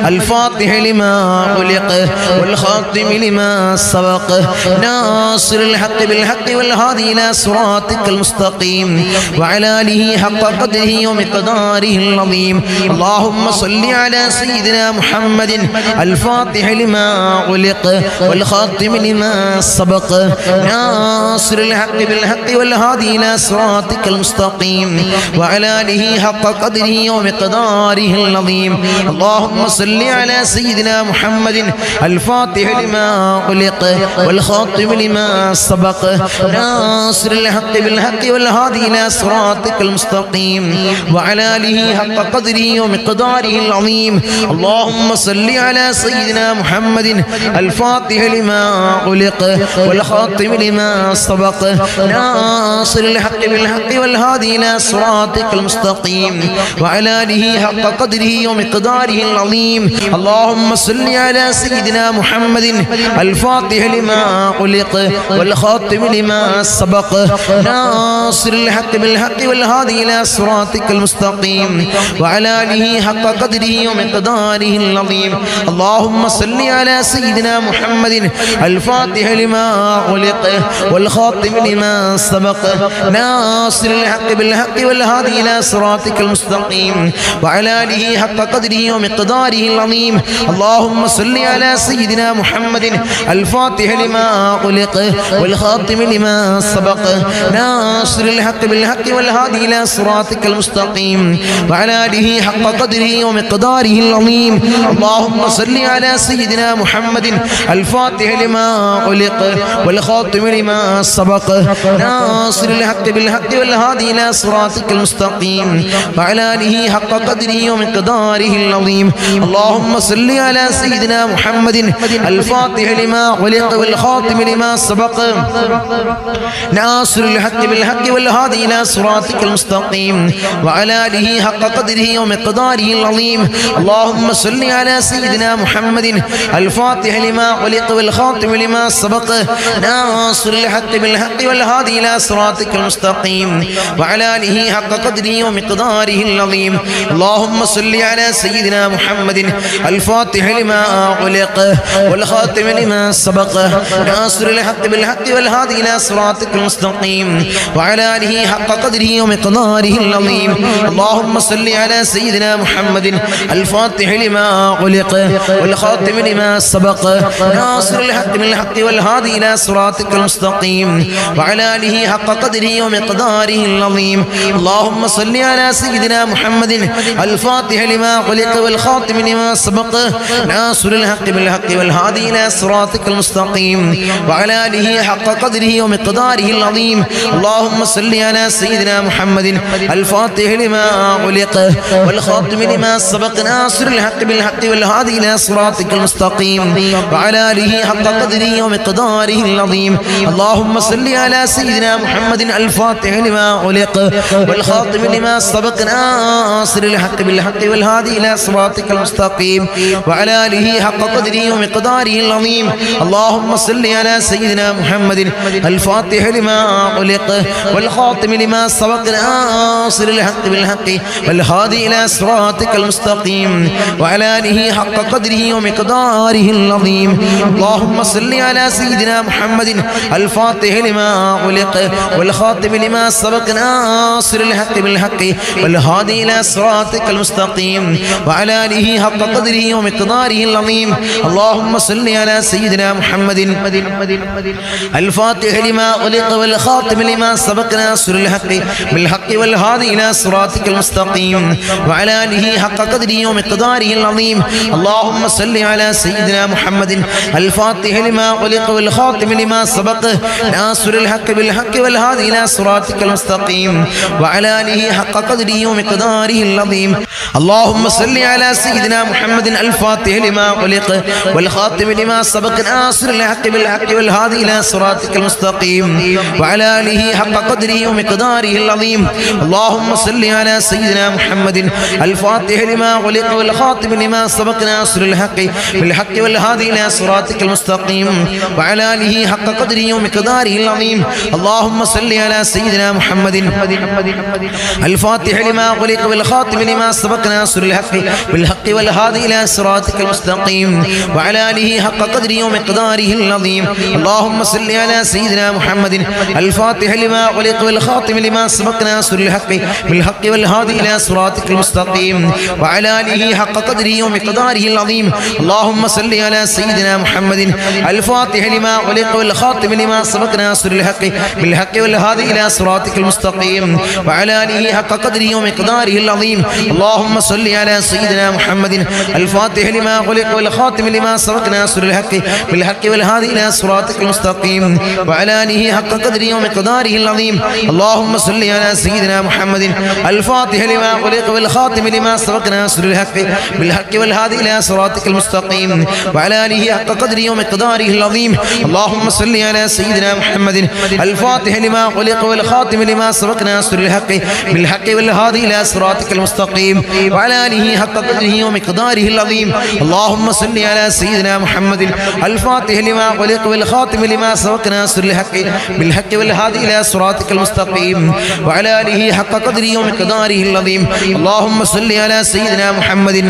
الفاتح لما أغلق والخاتم لما سبق ناصر الحق بالحق والهادي إلى صراطك المستقيم وعلى آله حق قدره ومقداره العظيم. اللهم صل على سيدنا محمد الفاتح لما أغلق والخاتم لما سبق ناصر الحق بالحق والهادي إلى صراطك المستقيم وعلى آله حق قدره ومقداره العظيم. اللهم صل على سيدنا محمد الفاتح لما أغلق والخاتم لما سبق ناصر الحق بالحق والهادي إلى صراطك المستقيم وعلى آله حق قدره ومقداره العظيم. اللهم صل على سيدنا محمد الفاتح لما أغلق والخاتم لما سبق ناصر الحق بالحق والهادي إلى صراطك المستقيم وعلى آله حق قدره ومقداره العظيم. اللهم صل على سيدنا محمد الفاتح لما أغلق والخاتم لما سبق ناصر الحق بالحق والهادي إلى صراطك المستقيم وعلى آله حق قدره ومقداره العظيم. اللهم صل على سيدنا محمد الفاتح لما أغلق والخاتم لما سبق ناصر الحق بالحق والهادي إلى صراطك المستقيم وعلى آله حق قدره ومقداره العظيم. اللهم صل على سيدنا محمد الفاتح لما أغلق والخاتم لما سبق ناصر الحق بالحق والهادي إلى صراطك المستقيم وعلى آله حق قدره ومقداره العظيم. اللهم صل على سيدنا محمد الفاتح لما أغلق والخاتم لما سبق ناصر الحق بالحق والهادي إلى صراطك المستقيم وعلى آله حق قدره ومقداره العظيم. اللهم صل على سيدنا محمد الفاتح لما أغلق والخاتم لما سبق ناصر الحق بالحق والهادي إلى صراطك المستقيم وعلى آله حق قدره ومقداره العظيم. اللهم صل على سيدنا محمد الفاتح لما أغلق والخاتم لما سبق ناصر الحق بالحق والهادي إلى صراطك المستقيم وعلى آله حق قدره ومقداره العظيم. اللهم صل على سيدنا محمد الفاتح لما أغلق والخاتم لما سبق ناصر الحق بالحق والهادي إلى صراطك المستقيم وعلى آله حق قدره ومقداره العظيم. اللهم صل على سيدنا محمد الفاتح لما أغلق والخاتم لما سبق ناصر الحق بالحق والهادي إلى صراطك المستقيم وعلى آله حق قدره ومقداره العظيم. اللهم صل على سيدنا محمد الفاتح لما أغلق والخاتم لما سبق ناصر الحق بالحق والهادي إلى صراطك المستقيم وعلى آله حق قدره ومقداره العظيم. اللهم صل على سيدنا محمد الفاتح لما أغلق والخاتم لما سبق ناصر الحق بالحق والهادي إلى صراطك المستقيم وعلى آله حق قدره ومقداره العظيم. اللهم صل على سيدنا محمد الفاتح لما أغلق والخاتم لما سبق ناصر الحق بالحق والهادي إلى صراطك المستقيم وعلى آله حق قدره ومقداره العظيم. اللهم صل على سيدنا محمد الفاتح لما أغلق والخاتم لما سبق ناصر الحق بالحق والهادي إلى صراطك المستقيم وعلى آله حق قدره ومقداره العظيم. اللهم صل على سيدنا محمد الفاتح لما أغلق والخاتم لما سبق ناصر الحق بالحق والهادي إلى صراطك المستقيم وعلى آله حق قدره ومقداره العظيم اللهم صل على سيدنا محمد الفاتح لما أغلق والخاتم لما سبق ناصر الحق بالحق والهادي إلى صراطك المستقيم وعلى آله حق قدره ومقداره العظيم اللهم صل على سيدنا محمد الفاتح لما أغلق والخاتم لما سبق ناصر الحق بالحق والهادي إلى صراطك المستقيم وعلى آله حق قدره ومقداره العظيم اللهم صل على سيدنا محمد الفاتح لما أغلق والخاتم لما سبق ناصر الحق بالحق والهادي إلى صراطك المستقيم وعلى آله حق قدره ومقداره العظيم اللهم صل على سيدنا محمد الفاتح لما أغلق والخاتم لما سبق ناصر الحق بالحق والهادي إلى صراطك المستقيم وعلى آله حق قدره ومقداره العظيم اللهم صل على سيدنا محمد الفاتح لما أغلق والخاتم لما سبق ناصر الحق بالحق والهادي إلى صراطك المستقيم وعلى آله حق قدره ومقداره العظيم اللهم صل على سيدنا محمد الفاتح لما أغلق والخاتم لما سبق ناصر الحق بالحق والهادي إلى صراطك المستقيم وعلى آله حق قدره ومقداره العظيم اللهم صل على سيدنا محمد الفاتح لما أغلق والخاتم لما سبق ناصر الحق بالحق والهادي إلى صراطك المستقيم وعلى آله حق قدره ومقداره العظيم اللهم صل على سيدنا محمد الفاتح لما أغلق والخاتم لما سبق ناصر الحق بالحق والهادي إلى صراطك المستقيم وعلى آله حق قدره ومقداره العظيم اللهم صل على سيدنا محمد الفاتح لما أغلق والخاتم لما سبق ناصر الحق بالحق والهادي إلى صراطك المستقيم وعلى آله حق قدره ومقداره العظيم اللهم صل على سيدنا محمد الفاتح لما أغلق والخاتم لما سبق ناصر الحق بالحق والهادي إلى صراطك المستقيم وعلى آله حق قدره ومقداره العظيم اللهم صل على سيدنا محمد الفاتح لما أغلق والخاتم لما سبق ناصر الحق بالحق والهادي إلى صراطك المستقيم وعلى آله حق قدره ومقداره العظيم اللهم صل على سيدنا محمد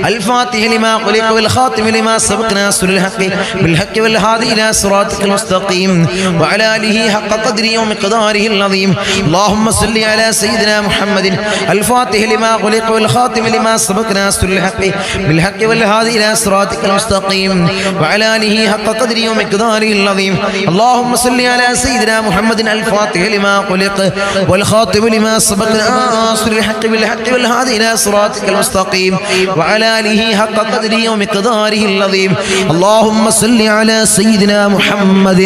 الفاتح لما أغلق والخاتم لما سبق ناصر الحق بالحق والهادي إلى صراطك المستقيم وعلى آله حق قدره ومقداره العظيم اللهم صل على سيدنا محمد الفاتح لما أغلق والخاتم لما سبق ناصر الحق بالحق والهادي إلى صراطك المستقيم وعلى آله حق قدره ومقداره العظيم اللهم صل على سيدنا محمد الفاتح لما أغلق والخاتم لما سبق ناصر الحق بالحق والهادي إلى صراطك المستقيم وعلى آله حق قدره ومقداره العظيم اللهم صل على سيدنا محمد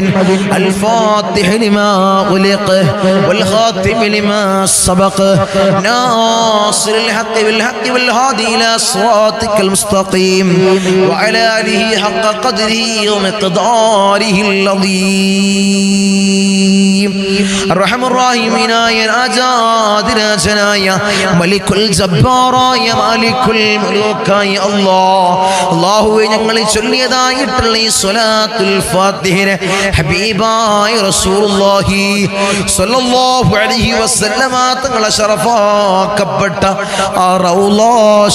الفاتح لما أغلق والخاتم لما سبق ناصر الحق بالحق والهادي إلى صراطك المستقيم وعلى آله حق قدره ومقداره العظيم الرحم الراحمين يا രാജാതിരാജനായ മലിക്കുൽ ജബ്ബാറായ മാലിക്കുൽ മുലൂക്കായ അല്ലാഹുവേ ഞങ്ങൾ ചൊല്ലിയതായിട്ടുള്ള ഈ സ്വലാത്തുൽ ഫാത്തിഹയെ ഹബീബായ റസൂലുള്ളാഹി സ്വല്ലല്ലാഹു അലൈഹി വസല്ലമ തങ്ങളെ ശറഫാക്കപ്പെട്ട ആ റൗള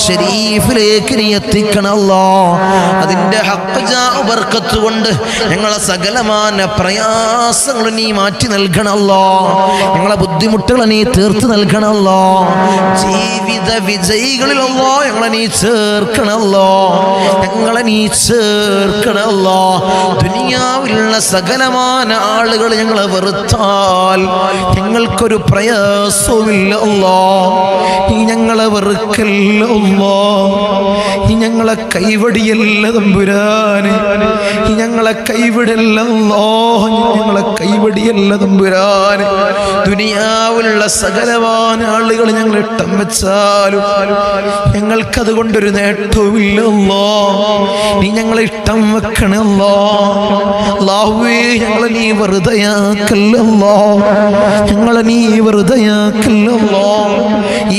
ശരീഫിലേക്ക് നീ എത്തിക്കണം അല്ലാഹ് അതിന്റെ ഹഖ് ജാ ബർക്കത്ത് കൊണ്ട് ഞങ്ങളെ സകലമാന പ്രയാസങ്ങൾ നീ മാറ്റി നൽകണം അല്ലാഹ് ഞങ്ങളെ ബുദ്ധിമുട്ടുകൾ നീ തീർത്ത് നൽകണം അല്ലാഹ് ജീവിത വിജയികളിൽ അല്ലാഹ് ഞങ്ങളെ നീ ചേർക്കണം അല്ലാഹ് ഞങ്ങളെ നീ ചേർക്കണം അല്ലാഹ് ദുനിയാവിലുള്ള സകലമാന ആളുകൾ ഞങ്ങളെ വെറുത്താൽ ഞങ്ങൾക്കൊരു പ്രയാസവുമില്ല അല്ലാഹ് നീ ഞങ്ങളെ വെറുക്കല്ല അല്ലാഹ് നീ ഞങ്ങളെ കൈവടിയല്ല തമ്പുരാനെ നീ ഞങ്ങളെ കൈവിടല്ല അല്ലാഹ് ഞങ്ങളെ കൈവടിയല്ല തമ്പുരാനെ ദുനിയാവിലുള്ള സകലമാന ആളുകൾ ഞങ്ങൾ ഇട്ടം വെച്ചാലും ഞങ്ങൾക്കത് കൊണ്ടൊരു നേട്ടവുമില്ല അല്ലാഹ് നീ ഞങ്ങളെ ഇട്ടം വെക്കണേ അല്ലാഹുവേ ഞങ്ങളെ നീ വെറുതെയാക്കല്ല അല്ലാഹ് ഞങ്ങളെ നീ വെറുതെയാക്കല്ല അല്ലാഹ് ഈ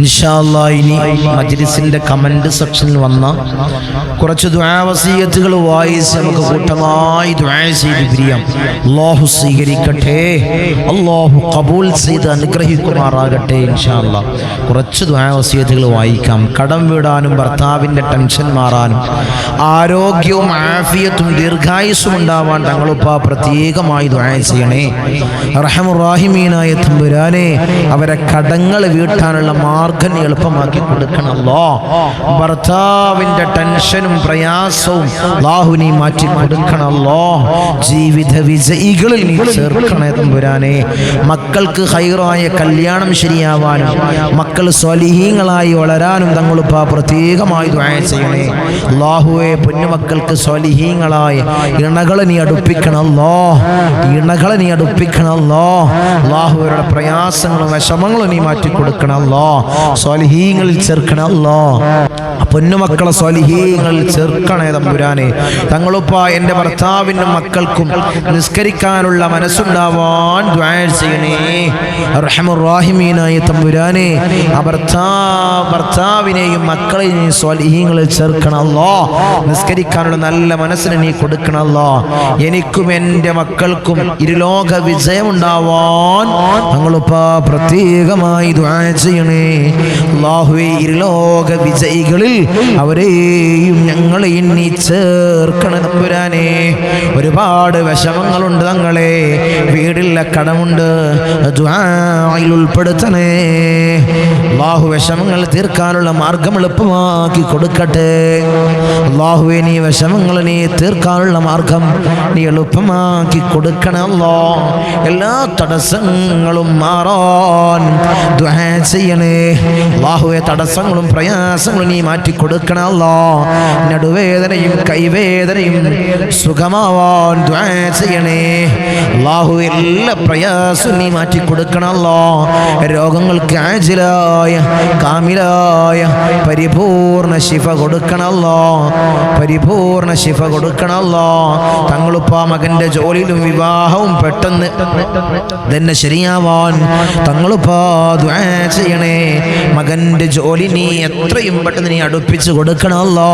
ഇൻഷാ അല്ലാഹ് ഇനി മജ്ലിസിന്റെ കമന്റ് സെക്ഷനിൽ വന്ന കുറച്ച് ദുആ വസിയത്തുകൾ വായിച്ച് നമുക്ക് കൂട്ടമായി ദുആ ചെയ്ത് പിരിയാം. അല്ലാഹു സ്വീകരിക്കട്ടെ, അല്ലാഹു ഖബൂൽ ചെയ്ത് അനുഗ്രഹിക്കുമാറാകട്ടെ. ഇൻഷാ അല്ലാഹ് കുറച്ച് ദുആ വസിയത്തുകൾ വായിക്കാം. കടം വീടാനും ഭർത്താവിൻ്റെ ടെൻഷൻ മാറാനും ആരോഗ്യവും ആഫിയത്തും ദീർഘായുസ്സും ഉണ്ടാവാൻ തങ്ങളുപ്പ പ്രത്യേകമായി ദുആ ചെയ്യണേ. റഹ്മാനുർ റഹീമീനായ തമ്പുരാനെ അവരെ കടങ്ങൾ വീട്ടാനുള്ള മാർഗ്ഗം നീ എളുപ്പമാക്കി കൊടുക്കണം അല്ലാഹ്. ഭർത്താവിൻ്റെ ടെൻഷനും പ്രയാസവും അല്ലാഹു നീ മാറ്റി കൊടുക്കണം അല്ലാഹ്. ജീവിത വിജയികളിൽ നീ ചേർക്കണേ തമ്പുരാനെ. മക്കൾക്ക് ഖൈറായ കല്യാണം ശരിയാവാനും മക്കൾ സ്വാലിഹീങ്ങളായി വളരാനും തങ്ങളുപ്പ പ്രത്യേകമായി ദുആ ചെയ്യണേ. അല്ലാഹുവേ പൊന്നുമക്കൾക്ക് സ്വാലിഹീങ്ങളായ ഇണകളെ നീ അടുപ്പിക്കണം അല്ലാഹ്. ഇണകളെ നീ അടുപ്പിക്കണം അല്ലാഹ്. അല്ലാഹുവരുടെ പ്രയാസങ്ങളും വിഷമങ്ങളും നീ മാറ്റി കൊടുക്കണം അല്ലാഹ്. സ്വാലിഹീങ്ങളിൽ ചേർക്കണം അല്ലാഹ്. പൊന്നുമക്കളെ സ്വാലിഹീങ്ങളിൽ ചേർക്കണേ തമ്പുരാനെ. തങ്ങളുപ്പ എൻ്റെ ഭർത്താവിനും മക്കൾക്കും നിസ്കരിക്കാനുള്ള മനസ്സുണ്ടാവാൻ ദുആ ചെയ്യണേ. റഹ്മാനുർ റഹീമീനായ തമ്പുരാനെ ആ ഭർത്താവിനെയും മക്കളെയും നീ സ്വാലിഹീങ്ങളിൽ ചേർക്കണം അല്ലാഹ്. നിസ്കരിക്കാനുള്ള നല്ല മനസ്സിന് നീ കൊടുക്കണം അല്ലാഹ്. എനിക്കും എൻ്റെ മക്കൾക്കും ഇരുലോക വിജയമുണ്ടാവാൻ തങ്ങളുപ്പ പ്രത്യേകമായി ദുആ ചെയ്യണേ. അല്ലാഹുവേ ഇരുലോക വിജയികളിൽ അവരെയും ഞങ്ങളെയും നീ ചേർക്കണം തമ്പുരാനെ. ഒരുപാട് വിഷമങ്ങളുണ്ട് തങ്ങളെ, വീടില്ല കടമുണ്ട്, ദുആയിൽ ഉൾപ്പെടുത്തണേ. അല്ലാഹു വിഷമങ്ങൾ തീർക്കാനുള്ള മാർഗം എളുപ്പമാക്കി കൊടുക്കട്ടെ. അല്ലാഹുവേ നീ വിഷമങ്ങൾ നീ തീർക്കാനുള്ള മാർഗം നീ എളുപ്പമാക്കി കൊടുക്കണമല്ലോ. എല്ലാ തടസ്സങ്ങളും മാറാൻ ദുആ ചെയ്യണേ. അല്ലാഹുവേ തടസ്സങ്ങളും പ്രയാസങ്ങളും നീ മാറ്റി കൊടുക്കണമല്ലോ. നടുവേദനയും കൈവേദനയും സുഖമാവാൻ ദുആ ചെയ്യണേ. അല്ലാഹു എല്ലാ പ്രയാസവും നീ മാറ്റി കൊടുക്കണമല്ലോ. രോഗങ്ങൾക്ക് ആജിലായ കാമിലായ പരിപൂർണ ശിഫ കൊടുക്കണമല്ലോ. പരിപൂർണ ശിഫ കൊടുക്കണമല്ലോ. തങ്ങളുപ്പ മകൻ്റെ ജോലിയിലും വിവാഹവും പെട്ടെന്ന് തന്നെ ശരിയാവാൻ തങ്ങളുപ്പ ദുആ ചെയ്യണേ. മകൻ്റെ ജോലി നീ എത്രയും പെട്ടെന്ന് നീ അടുപ്പിച്ച് കൊടുക്കണമല്ലോ.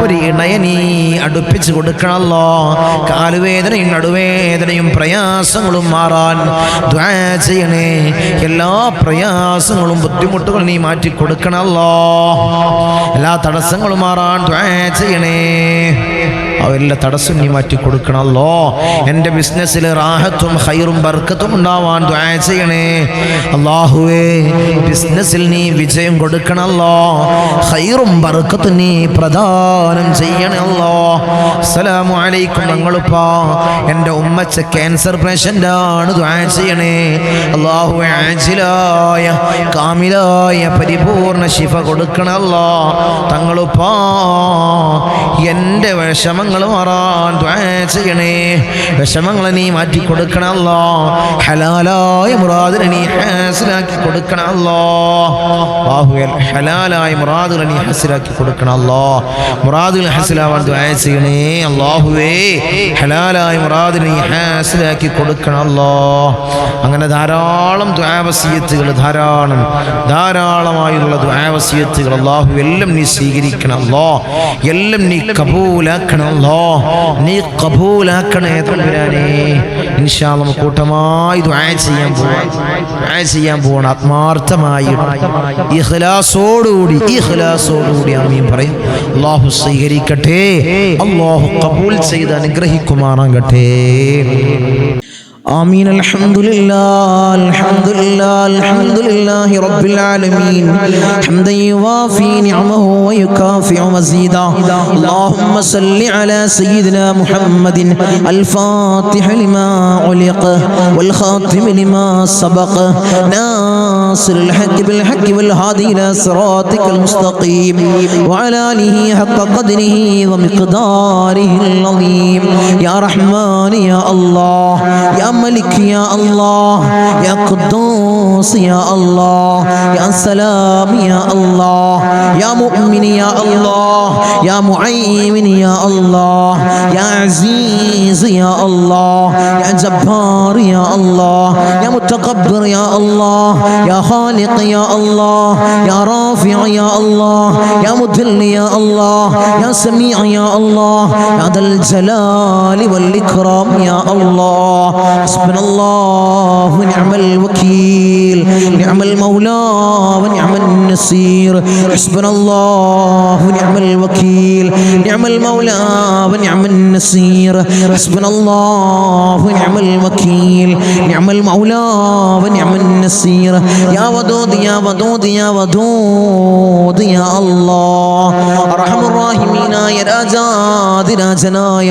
ഒരു ഇണയെ നീ അടുപ്പിച്ച് കൊടുക്കണമല്ലോ. കാലുവേദനയും നടുവേദനയും പ്രയാസങ്ങളും മാറാൻ ദുആ ചെയ്യണേ. എല്ലാ പ്രയാസങ്ങളും ബുദ്ധിമുട്ടുകളും നീ മാറ്റി കൊടുക്കണമല്ലോ. എല്ലാ തടസ്സങ്ങളും മാറാൻ ദുആ ചെയ്യണേ. അവരെല്ലാം തടസ്സം നീ മാറ്റി കൊടുക്കണമല്ലോ. എൻ്റെ ബിസിനസ്സിൽ റാഹത്തും ഖൈറും ബർക്കത്തും ഉണ്ടാവാൻ ദുആ ചെയ്യണേ. അല്ലാഹുവേ ബിസിനസ്സിൽ നീ വിജയം കൊടുക്കണമല്ലോ. ഖൈറും ബർക്കത്തും നീ പ്രദാനം ചെയ്യണമല്ലോ. അസ്സലാമു അലൈക്കും. ഞങ്ങളിപ്പാ എൻ്റെ ഉമ്മച്ച ക്യാൻസർ പേഷ്യൻ്റാണ്, ദുആ ചെയ്യണേ. അല്ലാഹുവേ ആജിലായ കാമിലായ പരിപൂർണ ശിഫ കൊടുക്കണമല്ലോ. തങ്ങളുപ്പാ എൻ്റെ വിഷമങ്ങൾ മാറാൻ ദുആ ചെയ്യണേ. വിഷമങ്ങളെ നീ മാറ്റി കൊടുക്കണമല്ലോ. ഹലാലായ മുറാദിനെ നീ ഹാസിലാക്കി കൊടുക്കണമല്ലോ. അല്ലാഹുവേ ഹലാലായ മുറാദുകളെ നീ ഹാസിലാക്കി കൊടുക്കണമല്ലോ. മുറാദുകൾ ഹാസിലാവാൻ ദുആ ചെയ്യണേ. അല്ലാഹുവേ ഹലാലായ മുറാദിനെ നീ ഹാസിലാക്കി കൊടുക്കണമല്ലോ. അങ്ങനെ ധാരാളം ദുആ വസിയത്തുകൾ, ധാരാളമായുള്ള ദുആ വസിയത്തുകൾ അല്ലാഹു എല്ലാം നീ സ്വീകരിക്കണമല്ലോ. എല്ലാം നീ കബൂലാക്കണമല്ലോ. നീ കബൂലാക്കണേ തമ്പുരാനെ. ഇൻഷാ അല്ലാഹ് നമുക്ക് കൂട്ടമായി ദുആ ചെയ്യാൻ പോവാണ്. ആത്മാർത്ഥമായി ഇഖ്ലാസോടുകൂടി ആമീൻ പറയും. അല്ലാഹു സ്വീകരിക്കട്ടെ. അല്ലാഹു കബൂൽ ചെയ്ത് അനുഗ്രഹിക്കുമാറാകട്ടെ. آمين. الحمد لله رب العالمين حمدا يوافي نعمه ويكافئ مزيدا. اللهم صل على سيدنا محمد الفاتح لما علق والخاتم لما سبق ناصر الحق بالحق والهادي إلى صراطك المستقيم وعلى آله حق قدره ومقداره العظيم. يا رحمن يا الله، يا ملك يا الله، يا قدوس يا الله، يا سلام يا الله، يا مؤمن يا الله، യാ മുഅയ്മിൻ യാ അല്ലാഹ്, യാ അസീസ് യാ അല്ലാഹ്, യാ ജബ്ബാർ യാ അല്ലാഹ്, യാ മുതകബ്ബിർ യാ അല്ലാഹ്, യാ ഖാലിഖ് യാ അല്ലാഹ്, യാ റാഫിഅ യാ അല്ലാഹ്, യാ മുദിൽ യാ അല്ലാഹ്, യാ സമീഅ യാ അല്ലാഹ്, യാ ദൽ ജലാലി വൽ ഇക്റാം യാ അല്ലാഹ്. ഹസ്ബുനല്ലാഹു നിഅമൽ വകീൽ, നിഅമൽ മൗലാ വ നിഅമൻ നസീർ. ഹസ്ബുനല്ലാഹു നിഅമൽ വകീൽ, നിഅമൽ മൗലാ വ നിഅമൻ നസീർ. ഹസ്ബുനല്ലാഹു നിഅമൽ വകീൽ, നിഅമൽ മൗലാ വ നിഅമൻ നസീർ. യാ വദൂദ് യാ വദൂദ് യാ വദൂദ് യാ അല്ലാഹ്. അർഹമുർ റഹീമീനായ രാജാതിരാജനായ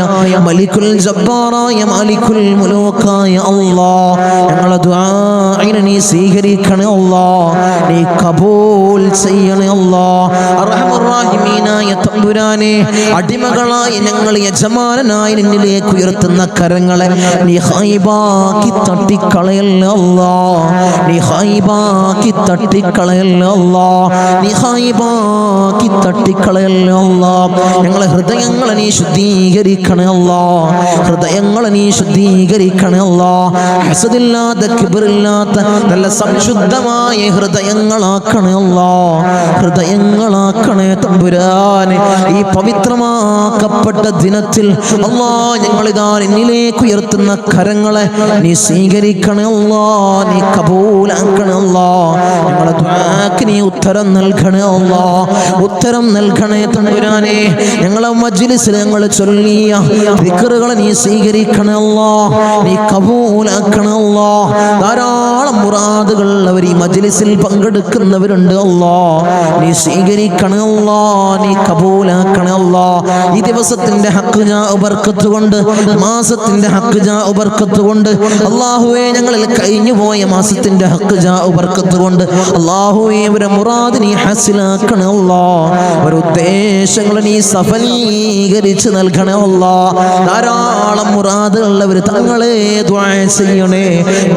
മലിക്കുൽ ജബ്ബാറായ മാലിക്കുൽ മുലൂക്കായ അല്ലാഹ്, ഞങ്ങളുടെ ദുആഇനെ നീ സ്വീകരിക്കണേ അല്ലാഹ്, നീ കബൂൽ ചെയ്യണേ അല്ലാഹ്. അർഹമുർ റഹീമീനായ തമ്പുരാനെ, അടിമകളായി ഞങ്ങൾ യജമാനനായി നിന്നിലേക്ക് ഉയർത്തുന്ന കരങ്ങളെ നീ ഖൈബാക്കി തട്ടിക്കളയല്ലേ അല്ലാഹ്, നീ ഖൈബാക്കി തട്ടിക്കളയല്ലേ അല്ലാഹ്, നീ ഖൈബാക്കി തട്ടിക്കളയല്ലേ അല്ലാഹ്. ഞങ്ങളെ ഹൃദയങ്ങളെ നീ ശുദ്ധീകരിക്കണേ അല്ലാഹ്, ഹൃദയങ്ങളെ നീ ശുദ്ധീകരിക്കണേ അല്ലാഹ്. ഹസദില്ലാത്ത കിബ്റില്ലാത്ത നല്ല സംശുദ്ധമായ ഹൃദയങ്ങളാക്കണേ അല്ലാഹ്, ഹൃദയങ്ങളാക്കണേ തമ്പുരാനെ. ഈ പവിത്രമാക്കപ്പെട്ട ദിനത്തിൽ അല്ലാഹ് ഞങ്ങളിതാ നിന്നിലേക്ക് ഉയർത്തുന്ന കരങ്ങളെ നീ സ്വീകരിക്കണേ അല്ലാഹ്, നീ കബൂലാക്കണേ അല്ലാഹ്. ഞങ്ങളുടെ ദുആക്ക് നീ ഉത്തരം നൽകണേ അല്ലാഹ്, ഉത്തരം നൽകണേ തമ്പുരാനെ. ഞങ്ങളെ മജ്ലിസിൽ ഞങ്ങൾ ചൊല്ലിയ ദിക്റുകളെ നീ സ്വീകരിക്കണേ അല്ലാഹ്, നീ കബൂലാക്കണേ അല്ലാഹ്. ധാരാളം മുറാദുകൾ അവർ ഈ മജ്ലിസിൽ പങ്കെടുക്കുന്നവരുണ്ട് അല്ലാഹ്, നീ സ്വീകരിക്കണേ അല്ലാഹ്, നീ കബൂലാക്കണേ അല്ലാഹ്. ഈ ദിവസത്തിന്റെ ഹക്ക് ജാ ബർക്കത്ത് കൊണ്ട്, മാസത്തിന്റെ ഹക്ക് ജാ ബർക്കത്ത് കൊണ്ട് അല്ലാഹുവേ, ഞങ്ങളിൽ കഴിഞ്ഞു പോയ മാസത്തിന്റെ ഹക്ക് ജാ ബർക്കത്ത് കൊണ്ട് അല്ലാഹുവേ, അവരെ മുറാദ് നീ ഹാസിലാക്കണേ അല്ലാഹ്, അവരുടെ ഉദ്ദേശങ്ങൾ നീ സഫലീകരിച്ച് നൽകണേ അല്ലാഹ്. ധാരാളം മുറാദുകൾ അവർ തങ്ങളെ ദുആ ചെയ്യണേ,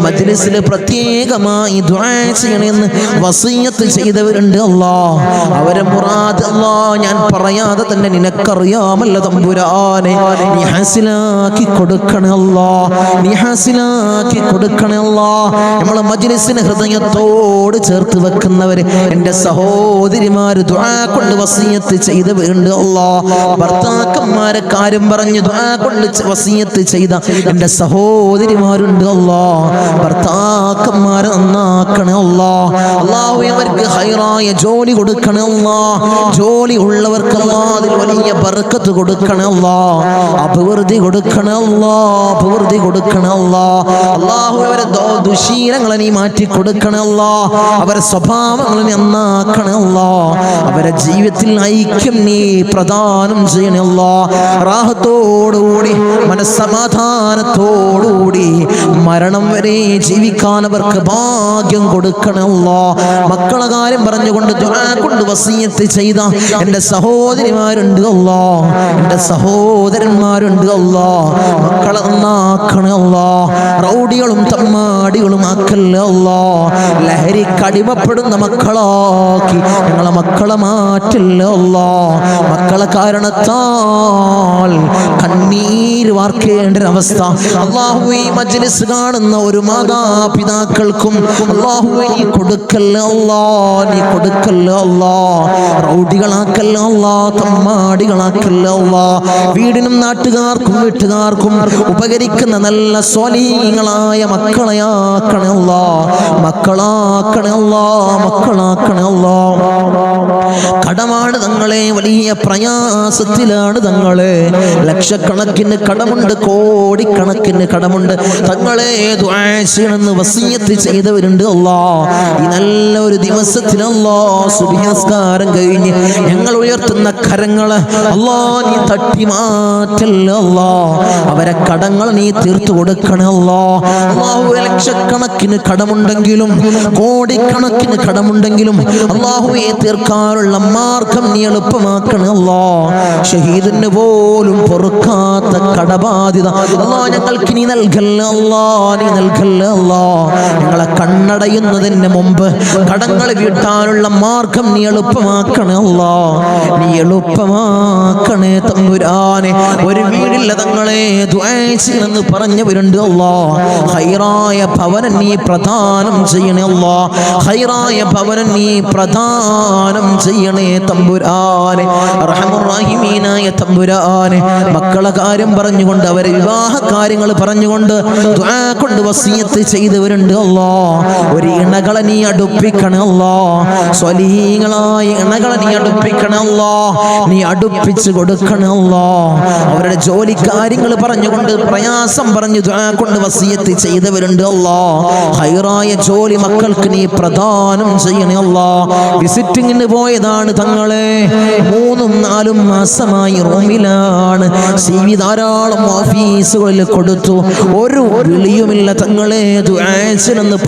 മജ്ലിസിൽ പ്രത്യേകമായി ദുആ ചെയ്യണേ എന്ന് വസിയത്ത് ചെയ്തവരുണ്ട് അല്ലാഹ്. അവരെ മുറാദ് അല്ലാഹ് ഞാൻ പറയാതെ തന്നെ നിനക്കറിയാമല്ലോ തമ്പുരാനെ, നീ ഹാസിലാക്കി കൊടുക്കണേ അല്ലാഹ്, നീ ഹാസിലാക്കി കൊടുക്കണേ അല്ലാഹ്. നമ്മളെ മജ്ലിസിനെ ഹൃദയത്തോട് ചേർത്ത് വെക്കുന്നവര് എൻ്റെ സഹോദരിമാര് ദുആ കൊണ്ട് വസിയത്ത് ചെയ്തവരുണ്ട് അല്ലാഹ്. ഭർത്താക്കന്മാരെ കാര്യം പറഞ്ഞ് ദുആ കൊണ്ട് വസിയത്ത് ചെയ്ത എൻ്റെ സഹോദരിമാരുണ്ട് അല്ലാഹ്. ഭർത്താക്കന്മാരെ നന്നാക്കണേ അല്ലാഹ്, അല്ലാഹു അവർക്ക് ഹൈറായ ജോലി കൊടുക്കണേ അല്ലാഹ്. ജോലി ഉള്ളവർക്ക് അല്ലാഹ് അതിൽ വലിയ ബർക്കത്ത് കൊടുക്കണേ അല്ലാഹ്, അഭിവൃദ്ധി കൊടുക്കണേ അല്ലാഹ്, അഭിവൃദ്ധി കൊടുക്കണേ അല്ലാഹ്. അല്ലാഹു അവരെ ദുശീലങ്ങളെ നീ മാറ്റി കൊടുക്കണേ അല്ലാഹ്, അവരെ സ്വഭാവങ്ങളെ നീ നന്നാക്കണേ അല്ലാഹ്, അവരെ ജീവിതത്തിൽ ഐക്യം നീ പ്രദാനം ചെയ്യണേ അല്ലാഹ്. റാഹത്തോടുകൂടി മനസ്സമാധാനത്തോടുകൂടി മരണം വരെ ജീവിക്കാൻ അവർക്ക് ഭാഗ്യം കൊടുക്കണേ അല്ലാഹ്. മക്കളെ കാര്യം പറഞ്ഞുകൊണ്ട് ദുആ കൊണ്ട് വസിയത്ത് ചെയ്ത എൻ്റെ സഹോദരിമാരുണ്ട് അല്ലാഹ്, എൻ്റെ സഹോദരന്മാരുണ്ട് അല്ലാഹ്. മക്കളെ നന്നാക്കണേ അല്ലാഹ്, റൗഡികളും തമ്മാടികളും ആക്കല്ലേ അല്ലാഹ്. ലഹരിക്കടിമപ്പെടുന്ന മക്കളാക്കി ഞങ്ങളെ മക്കളെ മാറ്റല്ലേ അല്ലാഹ്. മക്കളെ കാരണത്താൽ കണ്ണീര് വാർക്കേണ്ട ഒരവസ്ഥ അല്ലാഹുവേ, ഈ മജ്ലിസ് കാണുന്ന ഒരു മാതാപിതാക്കൾക്കും അല്ലാഹുവേ നീ കൊടുക്കല്ലേ അല്ലാഹ്, നീ കൊടുക്കല്ലേ അല്ലാഹ്. റൗഡികളാക്കല്ലേ അല്ലാഹ്, തമ്മാടികളാക്കല്ലേ അല്ലാഹ്. വീടിനും നാട്ടുകാർക്കും വീട്ടുകാർക്കും ഉപകരിക്കുന്ന നല്ല സ്വാലിഹീങ്ങളായ മക്കളെയാക്കണേ അല്ലാഹ്, മക്കളാക്കണേ അല്ലാഹ്, മക്കളാക്കണേ അല്ലാഹ്. കടമാണ് തങ്ങളെ, വലിയ പ്രയാസത്തിലാണ് തങ്ങളെ, ലക്ഷക്കണക്കിന് കടമുണ്ട്, കോടിക്കണക്കിന് കടമുണ്ട് തങ്ങളെ. ദുആ ചെയ്യണമെന്ന് വസിയത്ത് ചെയ്തവരുണ്ട് അല്ലാഹ്. ഈ നല്ല ഒരു ദിവസത്തിൽ അല്ലാഹ് സുബ്ഹി നിസ്കാരം കഴിഞ്ഞ് ഞങ്ങൾ ഉയർത്തുന്ന കരങ്ങള് അല്ലാഹ് നീ തട്ടി മാറ്റല്ലേ അല്ലാഹ്, അവരെ കടങ്ങൾ നീ തീർത്തു കൊടുക്കണേ അല്ലാഹ്. അല്ലാഹുവേ, ലക്ഷക്കണക്കിന് കടമുണ്ടെങ്കിലും കോടിക്കണക്കിന് കടമുണ്ടെങ്കിലും അല്ലാഹുവേ തീർക്കാനുള്ള മാർഗം നീ എളുപ്പമാക്കണേ അല്ലാഹ്. ഷഹീദിന് പോലും പൊറുക്കാത്ത കടബാധ്യത അല്ലാഹ് ഞങ്ങൾക്ക് നീ നൽകല്ല അല്ലാഹ്, നീ നൽകല്ല അല്ലാഹ്. ഞങ്ങളെ കണ്ണടയുന്നതിന് മുമ്പ് കടങ്ങൾ വീട്ടാനുള്ള മാർഗം നീ എളുപ്പമാക്കണേ അല്ലാഹ്, നീ എളുപ്പമാക്കണേ തമ്പുരാനെ. ഒരു വീടില്ല തങ്ങളെ ദുആ ചെയ്യണമെന്ന് പറഞ്ഞവരുണ്ട് അല്ലാഹ്. ഖൈറായ ഭവനം നീ പ്രദാനം ചെയ്യണേ അല്ലാഹ്, ഖൈറായ ഭവനം നീ പ്രദാനം ചെയ്യണേ തമ്പുരാനെ. അർഹമുർ റഹീമീനായ തമ്പുരാനെ, മക്കളെ കാര്യം പറഞ്ഞുകൊണ്ട് അവരെ വിവാഹ കാര്യങ്ങൾ പറഞ്ഞുകൊണ്ട് ദുആ കൊണ്ട് വസിയത്ത് ചെയ്തവരുണ്ട് അല്ലാഹ്. ഒരു ഇണകളെ നീ അടുപ്പിക്കണേ അല്ലാഹ്, സ്വലീഹീങ്ങളായ ഇണകളെ നീ അടുപ്പിക്കണേ അല്ലാഹ്, നീ അടുപ്പിച്ച് കൊടുക്കണേ അല്ലാഹ്. അവരുടെ ജോലി കാര്യങ്ങൾ പറഞ്ഞുകൊണ്ട് പ്രയാസം പറഞ്ഞു ദുആ കൊണ്ട് വസിയത്ത് ചെയ്തവരുണ്ട് അല്ലാഹ്. ഖൈറായ ജോലി മക്കൾക്ക് നീ പ്രദാനം ചെയ്യണേ അല്ലാഹ്. വിസിറ്റിങ്ങിന് പോയതാണ് തങ്ങളെ, 3-4 മാസമായി റൂമിലാണ്. CV ധാരാളം ഓഫീസുകളിൽ കൊടുത്തു, ഒരു വിളിയുമില്ല തങ്ങളെ. ദുആ